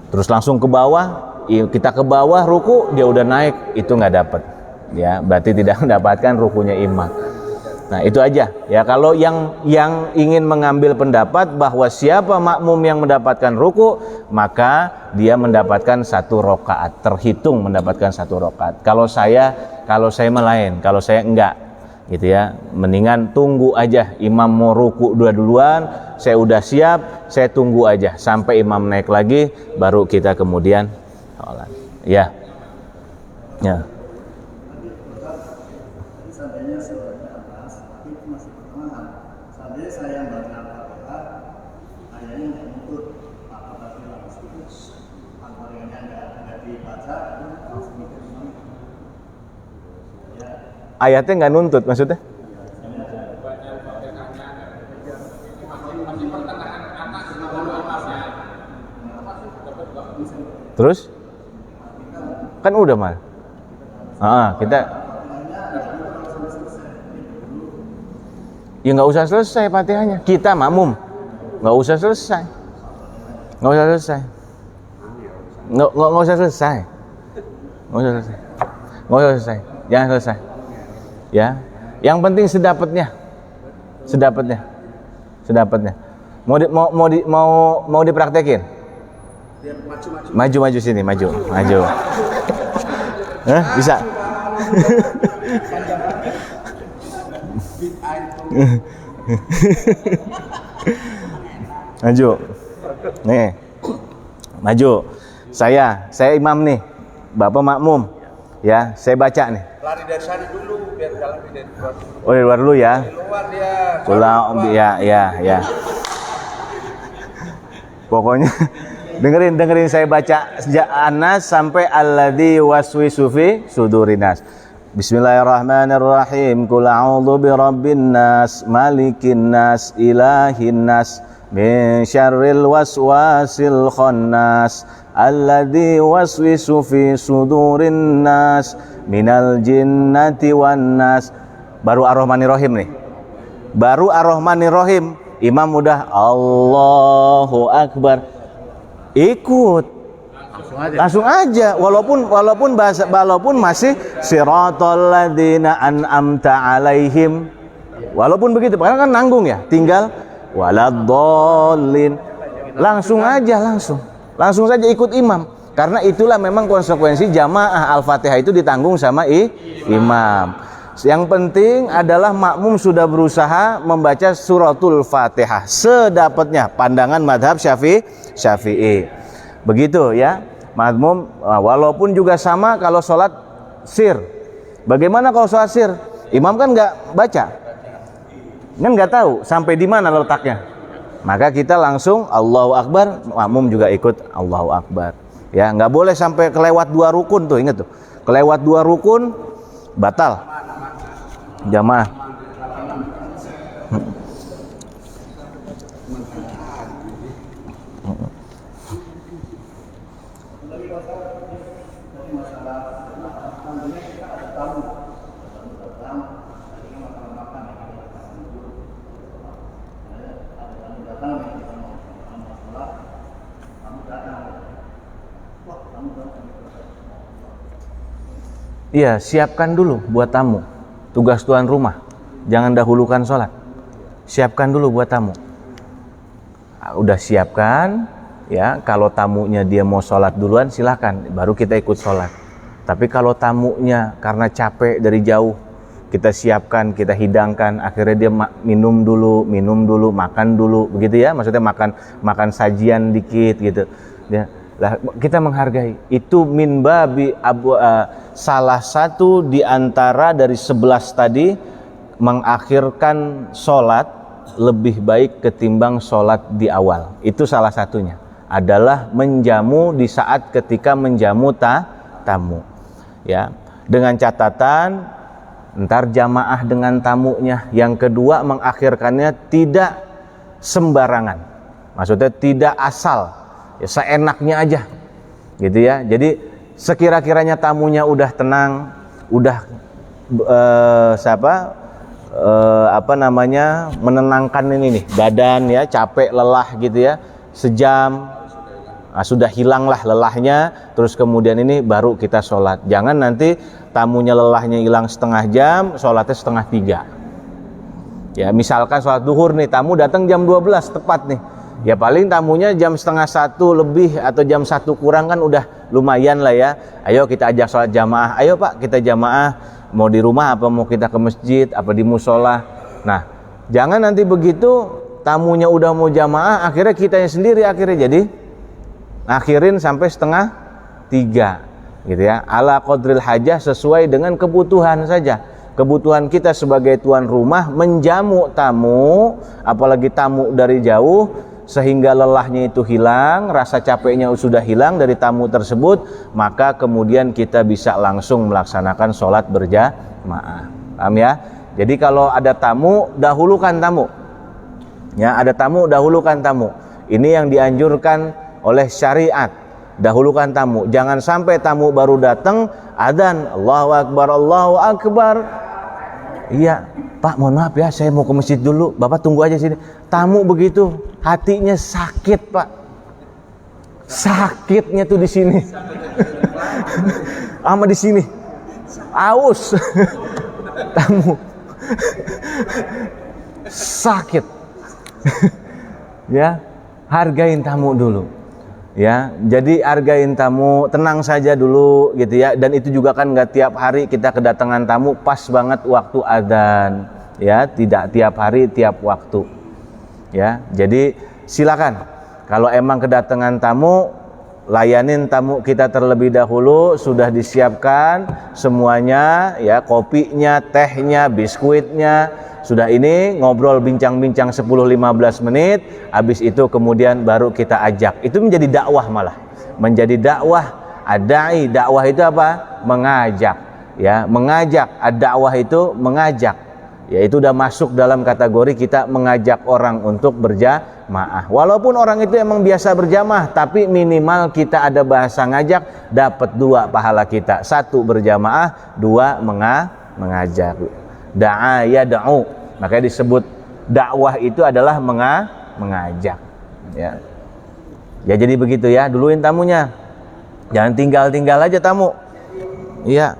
terus langsung ke bawah, kita ke bawah ruku dia udah naik, itu nggak dapat ya, berarti tidak mendapatkan rukunya imam. Nah itu aja ya. Kalau yang ingin mengambil pendapat bahwa siapa makmum yang mendapatkan ruku maka dia mendapatkan 1 rakaat, terhitung mendapatkan 1 rakaat. Kalau saya lain, kalau saya enggak gitu ya, mendingan tunggu aja imam mau ruku duluan, saya udah siap, saya tunggu aja sampai imam naik lagi baru kita kemudian sholat. Ya. Ya. Ayatnya nggak nuntut maksudnya? Terus? Kan udah mal. Kita ya nggak usah selesai Fatihahnya. Kita makmum nggak usah selesai. Nggak usah selesai. Nggak usah selesai. Nggak usah selesai. Nggak usah selesai. Jangan selesai. Ya, yang penting sedapatnya. Mau dipraktekin? Maju sini, maju. Bisa. Maju. Nih. Maju. Saya imam nih. Bapak makmum. Ya, saya baca nih. Lari dari sana dulu biar jalan dari luar. Oh, dari luar dulu ya. Dari luar dia. Pulang ya. Pokoknya dengerin saya baca sejak Anas sampai alladzi waswisu fi sudurinas. Bismillahirrahmanirrahim. Qul a'udzu birabbin nas, malikin nas, ilahin nas, min syarril waswasil khannas, alladzi waswisu fi sudurin nas, minal jinnati wan nas. Baru Ar-Rahmanir-Rahim nih. Baru Ar-Rahmanir-Rahim. Imam udah Allahu Akbar. Ikut. Langsung aja. Walaupun masih siratal ladzina an'amta alaihim. Walaupun begitu, karena kan nanggung ya. Tinggal waladdallin. Langsung saja ikut imam. Karena itulah memang konsekuensi jamaah Al-Fatihah itu ditanggung sama imam. Yang penting adalah makmum sudah berusaha membaca suratul Fatihah sedapatnya, pandangan madhab Syafi'i. Begitu ya, makmum walaupun juga sama kalau sholat sir. Bagaimana kalau sholat sir? Imam kan nggak baca, kan nggak tahu sampai di mana letaknya. Maka kita langsung Allahu Akbar, makmum juga ikut Allahu Akbar. Ya, nggak boleh sampai kelewat 2 rukun tuh, ingat tuh. Kelewat 2 rukun batal jamaah. Iya, siapkan dulu buat tamu. tugas tuan rumah, jangan dahulukan sholat. Siapkan dulu buat tamu. Udah siapkan, ya. Kalau tamunya dia mau sholat duluan, silakan, baru kita ikut sholat. Tapi kalau tamunya karena capek dari jauh, kita siapkan, kita hidangkan, akhirnya dia minum dulu, makan dulu, begitu ya. Maksudnya makan sajian dikit gitu. Ya. Lah, kita menghargai. Itu min babi salah satu di antara dari 11 tadi, mengakhirkan sholat lebih baik ketimbang sholat di awal. Itu salah satunya adalah menjamu di saat ketika menjamu tamu, ya, dengan catatan ntar jamaah dengan tamunya. Yang kedua, mengakhirkannya tidak sembarangan, maksudnya tidak asal, ya, seenaknya aja gitu ya. Jadi sekira-kiranya tamunya udah tenang, udah menenangkan ini nih badan, ya, capek lelah gitu ya, sejam sudah hilang lah lelahnya, terus kemudian ini baru kita sholat. Jangan nanti tamunya lelahnya hilang setengah jam, sholatnya setengah 3. Ya, misalkan sholat duhur nih, tamu datang jam 12 tepat nih, ya paling tamunya jam setengah 1 lebih atau jam 1 kurang kan udah lumayan lah ya. Ayo kita ajak sholat jamaah, ayo Pak kita jamaah, mau di rumah apa mau kita ke masjid apa di musola. Nah, jangan nanti begitu tamunya udah mau jamaah, akhirnya kitanya sendiri akhirnya jadi akhirin sampai setengah 3 gitu ya. Ala qadril hajah, sesuai dengan kebutuhan saja. Kebutuhan kita sebagai tuan rumah menjamu tamu, apalagi tamu dari jauh, sehingga lelahnya itu hilang, rasa capeknya sudah hilang dari tamu tersebut, maka kemudian kita bisa langsung melaksanakan sholat berjamaah. Paham ya? Jadi kalau ada tamu, dahulukan tamu. Ya, ada tamu, dahulukan tamu. Ini yang dianjurkan oleh syariat, dahulukan tamu. Jangan sampai tamu baru datang, adzan, Allahu Akbar, Allahu Akbar. Iya, Pak, mohon maaf ya, saya mau ke masjid dulu, Bapak tunggu aja sini. Tamu begitu, hatinya sakit, Pak. Sakitnya tuh di sini. Sama di sini. Aus. Tamu. Sakit. Ya, hargain tamu dulu. Ya, jadi hargain tamu, tenang saja dulu gitu ya. Dan itu juga kan nggak tiap hari kita kedatangan tamu, pas banget waktu adzan, ya, tidak tiap hari tiap waktu, ya. Jadi silakan kalau emang kedatangan tamu, layanin tamu kita terlebih dahulu, sudah disiapkan semuanya, ya, kopinya, tehnya, biskuitnya. Sudah ini ngobrol bincang-bincang 10-15 menit, habis itu kemudian baru kita ajak. Itu menjadi dakwah malah. Menjadi dakwah, ad-da'i, dakwah itu apa? Mengajak, ya, mengajak. Ad-dakwah itu mengajak. Ya, itu udah masuk dalam kategori kita mengajak orang untuk berjamaah. Walaupun orang itu emang biasa berjamaah, tapi minimal kita ada bahasa ngajak, dapat 2 pahala kita. 1 berjamaah, 2 mengajak. Da'a yad'u. Makanya disebut dakwah itu adalah mengajak, ya. Ya, jadi begitu ya, duluin tamunya. Jangan tinggal-tinggal aja tamu. Iya.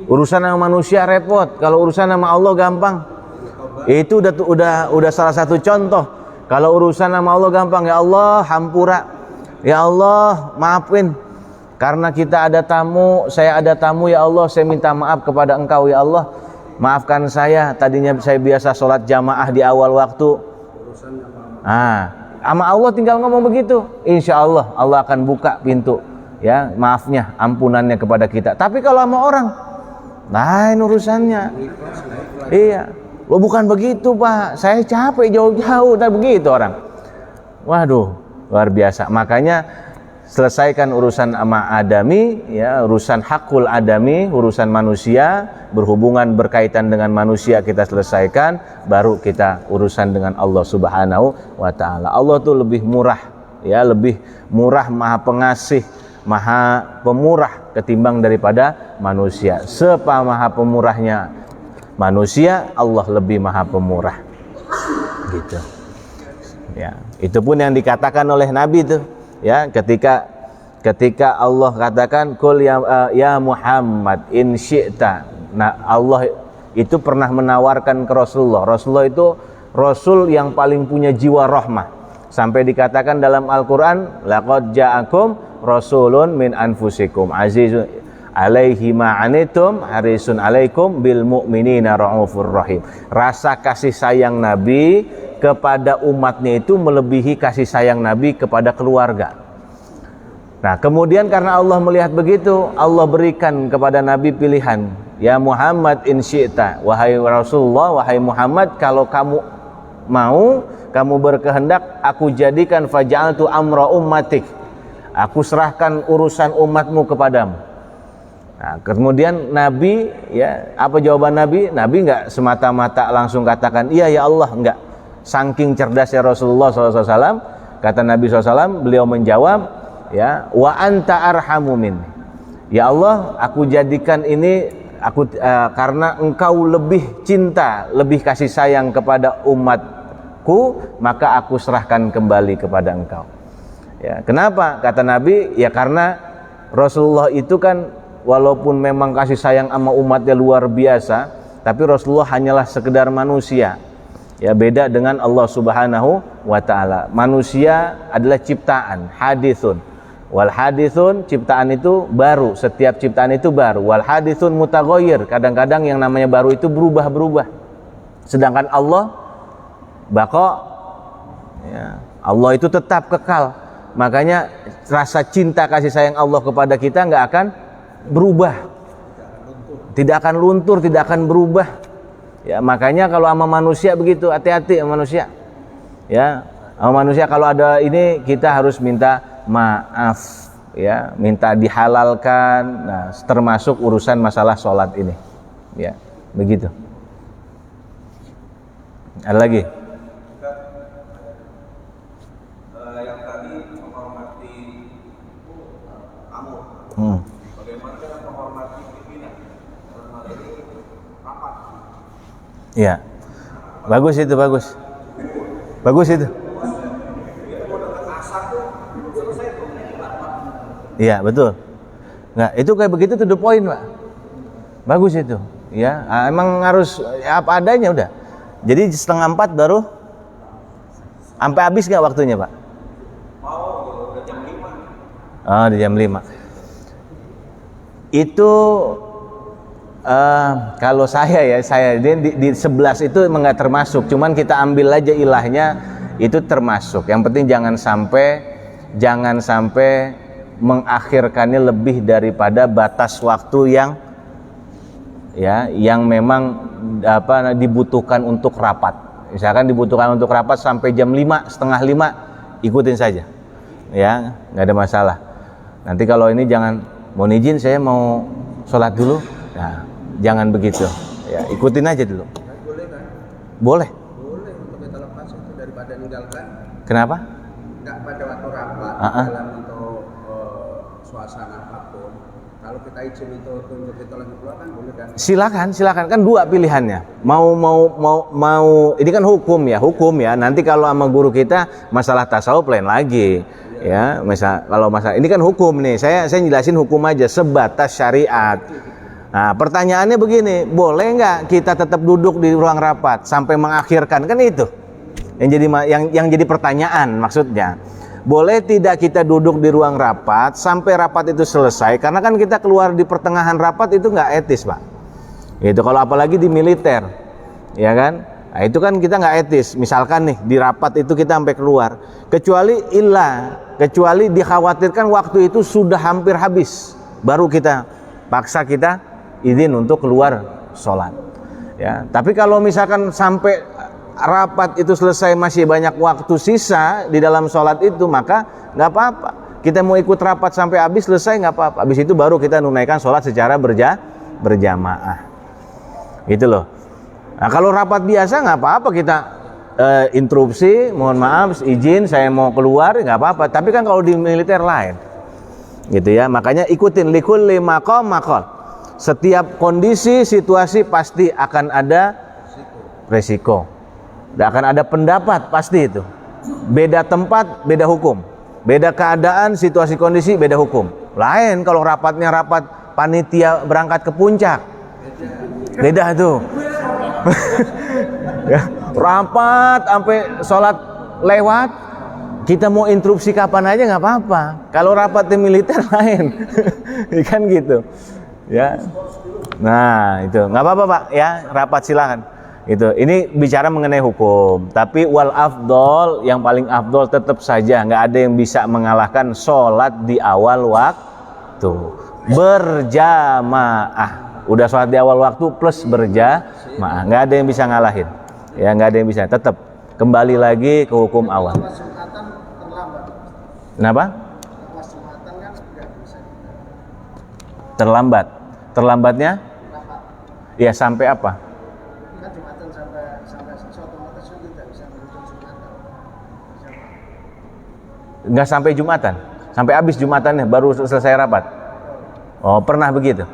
Urusan sama manusia repot, kalau urusan sama Allah gampang. Itu udah salah satu contoh. Kalau urusan sama Allah gampang, ya Allah hampura. Ya Allah maafin. Karena kita ada tamu, saya ada tamu, ya Allah saya minta maaf kepada Engkau, ya Allah. Maafkan saya, tadinya saya biasa sholat jamaah di awal waktu. Sama Allah tinggal ngomong begitu, insya Allah Allah akan buka pintu, ya, maafnya, ampunannya kepada kita. Tapi kalau sama orang, lain urusannya. Iya, lo bukan begitu Pak, saya capek jauh-jauh, tak begitu orang. Waduh, luar biasa. Makanya selesaikan urusan sama adami, ya, urusan hakul adami, urusan manusia, berhubungan berkaitan dengan manusia kita selesaikan, baru kita urusan dengan Allah Subhanahu wa taala. Allah tuh lebih murah, ya, lebih murah, maha pengasih, maha pemurah ketimbang daripada manusia. Maha pemurahnya manusia, Allah lebih maha pemurah. Gitu. Ya, itu pun yang dikatakan oleh Nabi tuh. Ya, ketika Allah katakan kul ya Muhammad in syi'ta. Nah, Allah itu pernah menawarkan ke Rasulullah. Rasulullah itu Rasul yang paling punya jiwa rahmah. Sampai dikatakan dalam Al-Quran, laqad ja'akum rasulun min anfusikum azizun alaihi ma'anitum harisun alaikum bil mu'minina ra'ufur rahim. Rasa kasih sayang Nabi kepada umatnya itu melebihi kasih sayang Nabi kepada keluarga. Nah, kemudian karena Allah melihat begitu, Allah berikan kepada Nabi pilihan. Ya Muhammad in syi'ta, wahai Rasulullah, wahai Muhammad, kalau kamu mau, kamu berkehendak, aku jadikan faja'altu amra ummatik. Aku serahkan urusan umatmu kepadamu. Nah, kemudian Nabi, ya, apa jawaban Nabi? Nabi enggak semata-mata langsung katakan, iya ya Allah, enggak. Saking cerdasnya Rasulullah SAW, kata Nabi SAW, beliau menjawab, ya, wa anta arhamu minni. Ya Allah, aku jadikan ini karena engkau lebih cinta, lebih kasih sayang kepada umatku, maka aku serahkan kembali kepada engkau. Ya, kenapa? Kata Nabi, ya karena Rasulullah itu kan walaupun memang kasih sayang sama umatnya luar biasa, tapi Rasulullah hanyalah sekedar manusia. Ya, beda dengan Allah Subhanahu wa taala. Manusia adalah ciptaan, haditsun. Wal haditsun, ciptaan itu baru, setiap ciptaan itu baru. Wal haditsun mutaghayyir, kadang-kadang yang namanya baru itu berubah-berubah. Sedangkan Allah baqa, ya, Allah itu tetap kekal. Makanya rasa cinta kasih sayang Allah kepada kita enggak akan berubah. Tidak akan luntur, tidak akan berubah. Ya, makanya kalau sama manusia begitu, hati-hati sama manusia. Ya, sama manusia kalau ada ini kita harus minta maaf, ya, minta dihalalkan. Nah, termasuk urusan masalah sholat ini. Ya, begitu. Ada lagi? Yang tadi menghormati tamu. Bagaimana cara menghormati pimpinan? Dalam hal ini rapat. Iya. Bagus itu, bagus. Bagus itu. Iya, betul. Nah, itu kayak begitu to the point, Pak. Bagus itu. Ya, emang harus ya, apa adanya udah. Jadi 3:30 baru sampai habis nggak waktunya, Pak? Mau jam 5. Oh, di jam 5. Itu kalau saya di 11 itu emang nggak termasuk, cuman kita ambil aja ilahnya itu termasuk. Yang penting jangan sampai mengakhirkannya lebih daripada batas waktu yang memang dibutuhkan untuk rapat. Misalkan dibutuhkan untuk rapat sampai jam 5, setengah 5, ikutin saja. Ya, nggak ada masalah. Nanti kalau ini jangan, mau izin saya mau sholat dulu. Nah, jangan begitu. Ya, ikutin aja dulu. Boleh kan? Boleh. Boleh untuk kita lepas itu daripada meninggalkan. Kenapa? Enggak pada waktu rapat dalam untuk suasana apapun. Kalau kita izin itu tunjuk kita lagi keluar kan boleh kan? Silakan kan dua pilihannya. Mau ini kan hukum ya. Nanti kalau sama guru kita masalah tasawuf lain lagi. Ya, kalau masalah ini kan hukum nih. Saya jelasin hukum aja sebatas syariat. Nah, pertanyaannya begini, boleh nggak kita tetap duduk di ruang rapat sampai mengakhirkan, kan itu yang jadi pertanyaan maksudnya. Boleh tidak kita duduk di ruang rapat sampai rapat itu selesai? Karena kan kita keluar di pertengahan rapat itu nggak etis, Pak. Itu kalau apalagi di militer, ya kan? Nah, itu kan kita nggak etis. Misalkan nih di rapat itu kita sampai keluar, kecuali dikhawatirkan waktu itu sudah hampir habis, baru kita paksa kita izin untuk keluar sholat. Ya, tapi kalau misalkan sampai rapat itu selesai masih banyak waktu sisa di dalam sholat itu, maka nggak apa-apa. Kita mau ikut rapat sampai habis selesai nggak apa-apa. Habis itu baru kita tunaikan sholat secara berjamaah. Gitu loh. Nah, kalau rapat biasa nggak apa-apa kita interupsi, mohon maaf, izin saya mau keluar, nggak apa-apa. Tapi kan kalau di militer lain, gitu ya. Makanya ikutin likulli maqam maqal. Setiap kondisi, situasi pasti akan ada resiko. Dan akan ada pendapat pasti itu. Beda tempat, beda hukum. Beda keadaan, situasi kondisi, beda hukum. Lain kalau rapatnya rapat panitia berangkat ke puncak. Beda tuh. Ya, rapat sampai sholat lewat, kita mau interupsi kapan aja nggak apa-apa. Kalau rapat di militer lain, kan gitu. Ya, nah itu nggak apa-apa Pak. Ya, rapat silakan. Itu. Ini bicara mengenai hukum. Tapi wal afdol, yang paling afdol tetap saja nggak ada yang bisa mengalahkan sholat di awal waktu berjamaah. Udah sholat di awal waktu plus berjamaah, nggak ada yang bisa ngalahin. Ya, nggak ada yang bisa. Tetap kembali lagi ke hukum awal. Kenapa? Terlambat. Terlambatnya? Ya sampai apa? Nggak sampai Jumatan. Sampai habis Jumatannya baru selesai rapat. Oh, pernah begitu?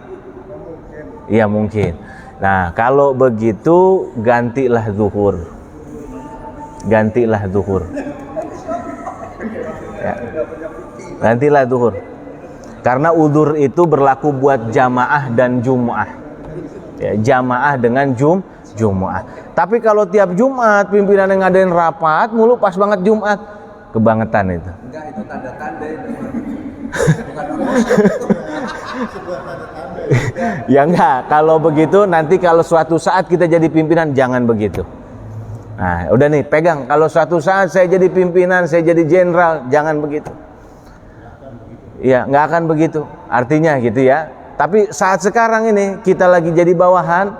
Iya mungkin. Nah, kalau begitu gantilah zuhur. Gantilah zuhur. Ya. Gantilah zuhur. Karena udzur itu berlaku buat jamaah dan jumu'ah. Ya, jamaah dengan jumu'ah. Tapi kalau tiap Jumat pimpinan yang ngadain rapat mulu pas banget Jumat, kebangetan itu. Enggak, itu tanda-tanda itu. Ya enggak, kalau begitu nanti kalau suatu saat kita jadi pimpinan jangan begitu. Nah, udah nih pegang, kalau suatu saat saya jadi pimpinan, saya jadi jenderal, jangan begitu. Iya, nggak akan begitu. Artinya gitu ya. Tapi saat sekarang ini kita lagi jadi bawahan,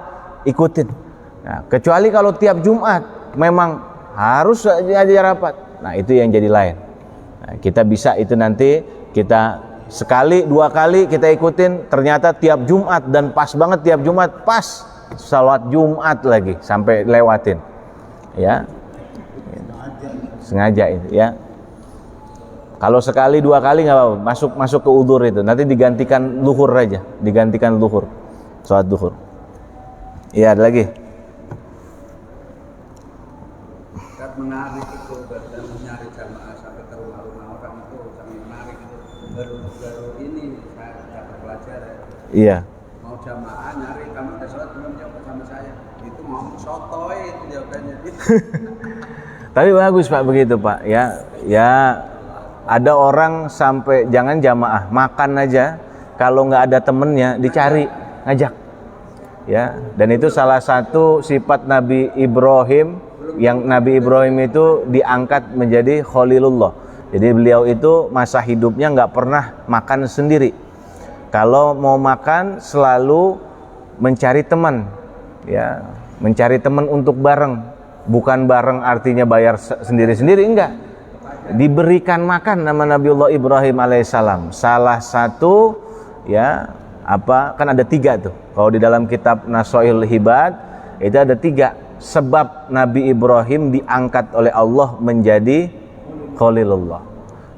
ikutin. Nah, kecuali kalau tiap Jumat memang harus aja rapat. Nah, itu yang jadi lain. Nah, kita bisa itu nanti kita sekali, dua kali kita ikutin. Ternyata tiap Jumat dan pas banget tiap Jumat pas salat Jumat lagi sampai lewatin. Ya, sengaja itu ya. Kalau sekali dua kali nggak apa-apa, masuk ke udzur itu. Nanti digantikan zuhur aja, digantikan zuhur, sholat zuhur. Iya, ada lagi. Kan menarik itu, dan mencari jamaah sampai ke rumah-rumah orang itu sangat menarik itu. Baru ini saya dapat pelajaran. Iya. Mau jamaah nyari, kamu udah sholat belum, jawab sama saya. Itu mau sotoy itu jawabannya. Tapi bagus Pak begitu Pak. Ya. Ada orang sampai jangan jamaah, makan aja kalau nggak ada temennya dicari, ngajak. Ya, dan itu salah satu sifat Nabi Ibrahim, yang Nabi Ibrahim itu diangkat menjadi Khalilullah. Jadi beliau itu masa hidupnya nggak pernah makan sendiri. Kalau mau makan selalu mencari teman, ya, mencari teman untuk bareng. Bukan bareng artinya bayar sendiri-sendiri, enggak. Diberikan makan nama Nabiullah Ibrahim alaihissalam. Salah satu ya kan ada 3 tuh. Kalau di dalam kitab Nasoil Hibad itu ada 3 sebab Nabi Ibrahim diangkat oleh Allah menjadi Khalilullah.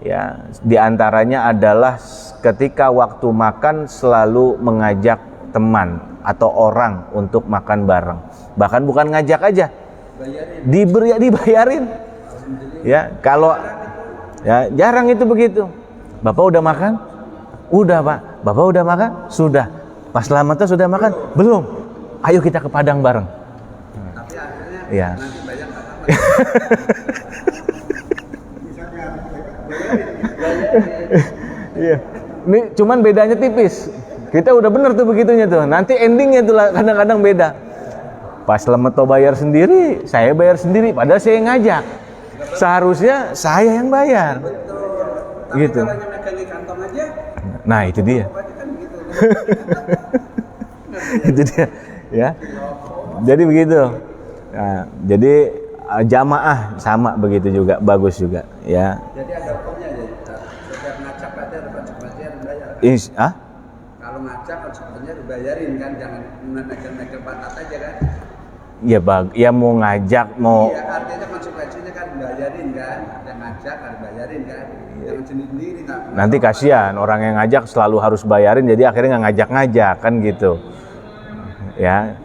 Ya, di antaranya adalah ketika waktu makan selalu mengajak teman atau orang untuk makan bareng. Bahkan bukan ngajak aja, dibayarin. Ya, kalau ya jarang itu begitu. Bapak udah makan? Udah Pak. Bapak udah makan? Sudah. Pas Slametnya sudah makan? Belum. Ayo kita ke Padang bareng. Tapi akhirnya ya. Nanti banyak apa? Iya. Ini cuman bedanya tipis. Kita udah bener tuh begitunya tuh. Nanti endingnya tuh kadang-kadang beda. Pas Slametto bayar sendiri, saya bayar sendiri. Padahal saya yang ngajak. Seharusnya saya yang bayar. Betul. Gitu. Tapi kalau megang di kantong aja, nah itu dia. kan gitu. Itu dia, ya. Jadi begitu. Nah, jadi jamaah sama begitu juga, bagus juga, ya. Jadi ada hukumnya ya. Setiap ngajak aja ada konsekuensinya dibayar. Kalau ngajak konsekuensinya dibayarin kan, jangan menekel pantat aja kan. Ya mau ngajak mau. Iya, artinya konsekuensinya kan dibayarin kan, yang ngajak kan dibayarin kan, jangan sendiri kan. Nanti kasihan orang yang ngajak selalu harus bayarin, jadi akhirnya nggak ngajak-ngajak kan gitu. Ya.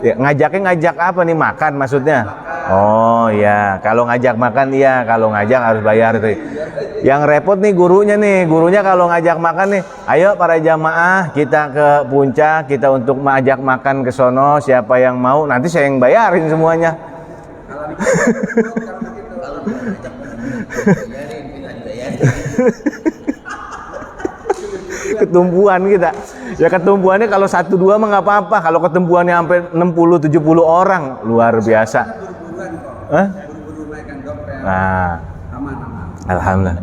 Ya ngajaknya ngajak apa nih, makan maksudnya? Makan. Oh ya, kalau ngajak makan iya, kalau ngajak harus bayar itu. Yang repot nih, gurunya kalau ngajak makan nih, ayo para jamaah kita ke puncak, kita untuk mengajak makan ke sono, siapa yang mau, nanti saya yang bayarin semuanya. Ketumpuan kita. Ya ketumpuannya kalau 1-2 mah nggak apa-apa. Kalau ketumpuannya sampai 60-70 orang, luar biasa. Hah? Nah, alhamdulillah.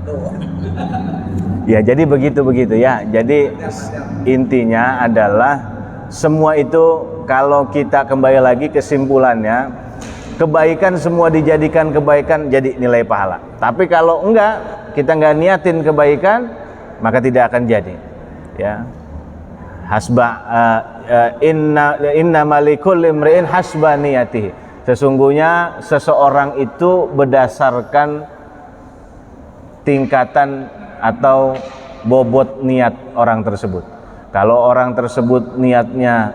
Ya jadi begitu ya. Jadi intinya adalah semua itu kalau kita kembali lagi kesimpulannya, kebaikan semua dijadikan kebaikan jadi nilai pahala. Tapi kalau enggak, kita enggak niatin kebaikan, maka tidak akan jadi. Ya. Inna malikul imri'in hasba niyatihi. Sesungguhnya seseorang itu berdasarkan tingkatan atau bobot niat orang tersebut. Kalau orang tersebut niatnya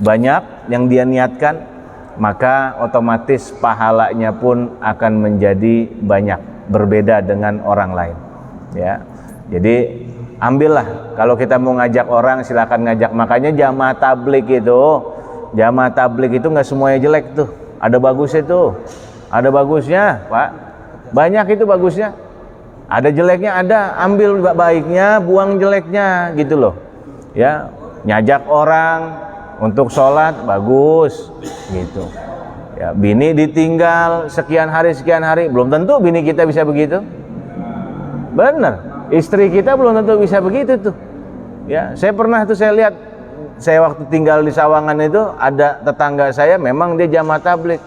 banyak yang dia niatkan, maka otomatis pahalanya pun akan menjadi banyak, berbeda dengan orang lain. Ya, jadi ambillah, kalau kita mau ngajak orang silakan ngajak. Makanya jamaah tabligh itu nggak semuanya jelek tuh, ada bagusnya tuh, ada bagusnya Pak, banyak itu bagusnya, ada jeleknya ada, ambil baiknya, buang jeleknya gitu loh. Ya, ngajak orang untuk sholat bagus gitu. Ya, bini ditinggal sekian hari, belum tentu bini kita bisa begitu. Bener. Istri kita belum tentu bisa begitu tuh. Ya, saya pernah tuh saya lihat, saya waktu tinggal di Sawangan itu ada tetangga saya memang dia jamaah tabligh.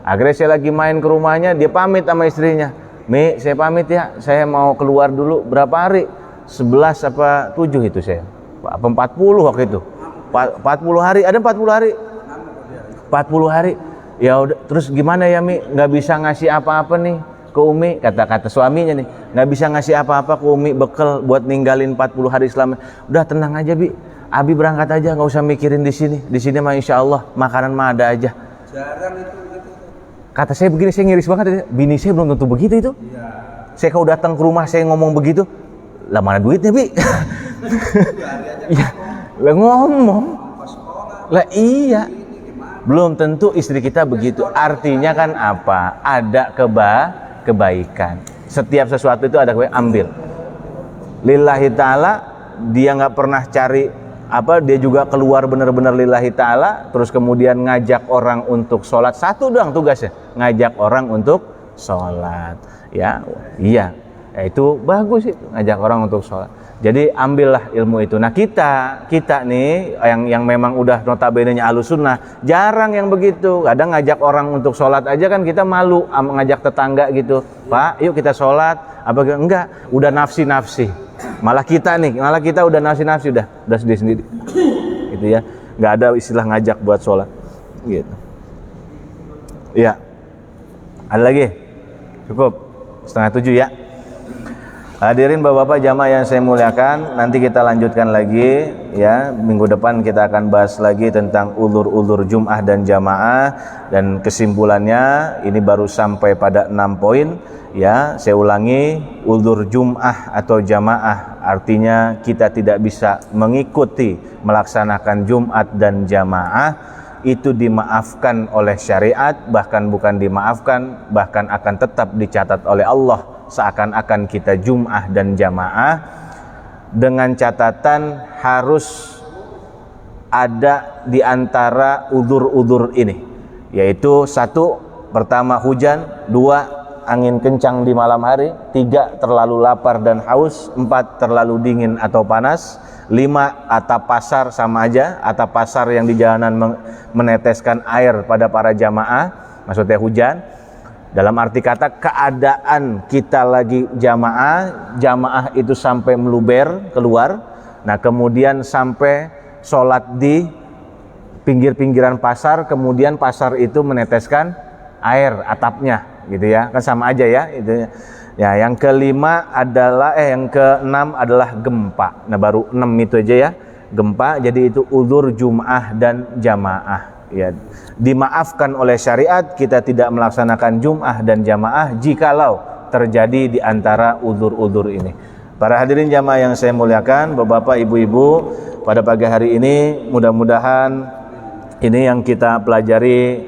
Akhirnya saya lagi main ke rumahnya, dia pamit sama istrinya. Mi, saya pamit ya, saya mau keluar dulu berapa hari? 11 apa 7 itu saya. Apa 40 waktu itu. 40 hari, ada 40 hari. 40 hari. Ya udah, terus gimana ya Mi? Nggak bisa ngasih apa-apa nih ke Umi, kata suaminya nih, nggak bisa ngasih apa-apa ke Umi bekal buat ninggalin 40 hari selama. Udah tenang aja Bi, Abi berangkat aja, nggak usah mikirin di sini mah insya Allah makanan mah ada aja. Jarang itu. Kata saya begini, saya ngiris banget, bini saya belum tentu begitu itu. Iya. Saya kalau datang ke rumah saya ngomong begitu, lah mana duitnya Bi? Iya, lah ngomong, lah iya. Belum tentu istri kita begitu. Artinya kan apa? Ada kebaikan. Setiap sesuatu itu ada kebaikan, ambil. Lillahi ta'ala, dia nggak pernah cari apa, dia juga keluar benar-benar lillahi ta'ala, terus kemudian ngajak orang untuk sholat. Satu doang tugasnya, ngajak orang untuk sholat. Ya, iya. Ya, itu bagus itu, ngajak orang untuk sholat. Jadi ambillah ilmu itu. Nah kita nih yang memang udah notabene-nya Ahlussunnah, jarang yang begitu. Kadang ngajak orang untuk sholat aja kan kita malu, ngajak tetangga gitu. Pak, yuk kita sholat. Apa enggak? Udah nafsi. Malah kita udah nafsi, udah sendiri. Gitu ya. Nggak ada istilah ngajak buat sholat. Gitu. Iya. Ada lagi? Cukup. 6:30 ya. Hadirin bapak-bapak jamaah yang saya muliakan, nanti kita lanjutkan lagi ya. Minggu depan kita akan bahas lagi tentang ulur-ulur Jum'ah dan jamaah, dan kesimpulannya ini baru sampai pada 6 poin ya. Saya ulangi, ulur Jum'ah atau jamaah artinya kita tidak bisa mengikuti melaksanakan Jumat dan jamaah, itu dimaafkan oleh syariat, bahkan bukan dimaafkan, bahkan akan tetap dicatat oleh Allah seakan-akan kita Jum'ah dan jamaah, dengan catatan harus ada di antara udzur-udzur ini, yaitu 1, pertama hujan, 2, angin kencang di malam hari, 3, terlalu lapar dan haus, 4, terlalu dingin atau panas, 5, atap pasar sama aja, atap pasar yang di jalanan meneteskan air pada para jamaah, maksudnya hujan. Dalam arti kata keadaan kita lagi jamaah itu sampai meluber keluar. Nah kemudian sampai sholat di pinggir-pinggiran pasar, kemudian pasar itu meneteskan air atapnya, gitu ya, kan sama aja ya itu. Ya, yang kelima adalah yang keenam adalah gempa. Nah baru 6 itu aja ya, gempa. Jadi itu udzur Jum'ah dan jamaah. Ya, dimaafkan oleh syariat kita tidak melaksanakan Jum'ah dan jamaah jikalau terjadi di antara udzur-udzur ini. Para hadirin jamaah yang saya muliakan, Bapak, Ibu-ibu, pada pagi hari ini mudah-mudahan ini yang kita pelajari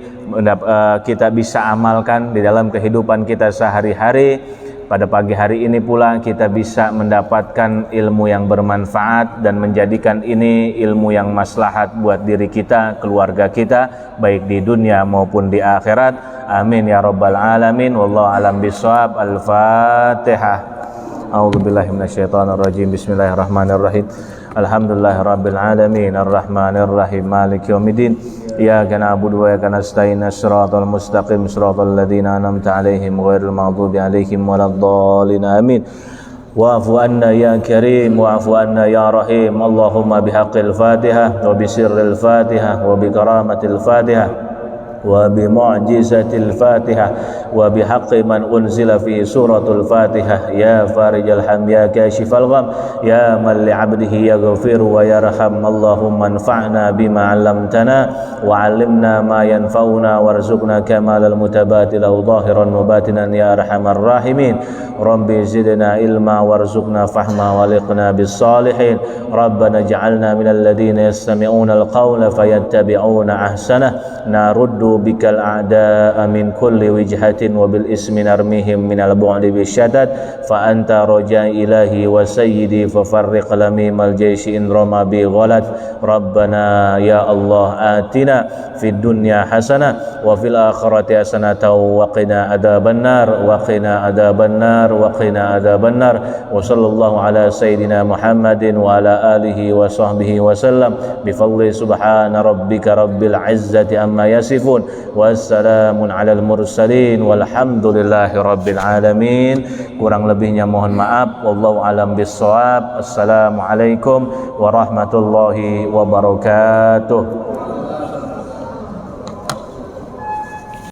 kita bisa amalkan di dalam kehidupan kita sehari-hari. Pada pagi hari ini pula kita bisa mendapatkan ilmu yang bermanfaat dan menjadikan ini ilmu yang maslahat buat diri kita, keluarga kita, baik di dunia maupun di akhirat. Amin ya rabbal alamin. Wallahu alam bissawab. Al-Fatihah. A'udzubillahi minasyaitonirrajim. Bismillahirrahmanirrahim. Alhamdulillahirabbil alamin. Arrahmanirrahim. Maliki yaumiddin. Iyyaka na'budu wa iyyaka nasta'in. Shiratal mustaqim. Shiratal ladzina an'amta 'alaihim ghairil maghdubi 'alaihim waladdallin. Amin. Wa'fu anna ya karim, wa'fu anna ya rahim. Allahumma bihaqqil Fatihah wa bisirril Fatihah wa bikaramatil Fatihah وبمعجزة الفاتحة وبحق من أنزل في سورة الفاتحة يا فارج الهم يا كاشف الغم يا من لعبده يغفر ويرحم اللهم انفعنا بما علمتنا وعلمنا ما ينفعنا وارزقنا كمال المتبادل ظاهرا وباطنا يا أرحم الراحمين ربي زدنا علما وارزقنا فهما ولقنا بالصالحين ربنا اجعلنا من الذين يستمعون القول فيتبعون أحسنه نرد بك الأعداء من كل وجهة وبالاسم نرميهم من البعد بالشدد فأنت رجاء إلهي وسيدي ففرق لميم الجيش إن رمى بي غلط ربنا يا الله آتنا في الدنيا حسنة وفي الآخرة حسنة وقنا عذاب النار وقنا عذاب النار وقنا عذاب النار وصلى الله على سيدنا محمد وعلى آله وصحبه وسلم بفضل سبحان ربك رب العزة عما يصفون wassalamun alal mursalin walhamdulillahi rabbil alamin. Kurang lebihnya mohon maaf. Wallahu alam bissawab. Assalamualaikum warahmatullahi wabarakatuh.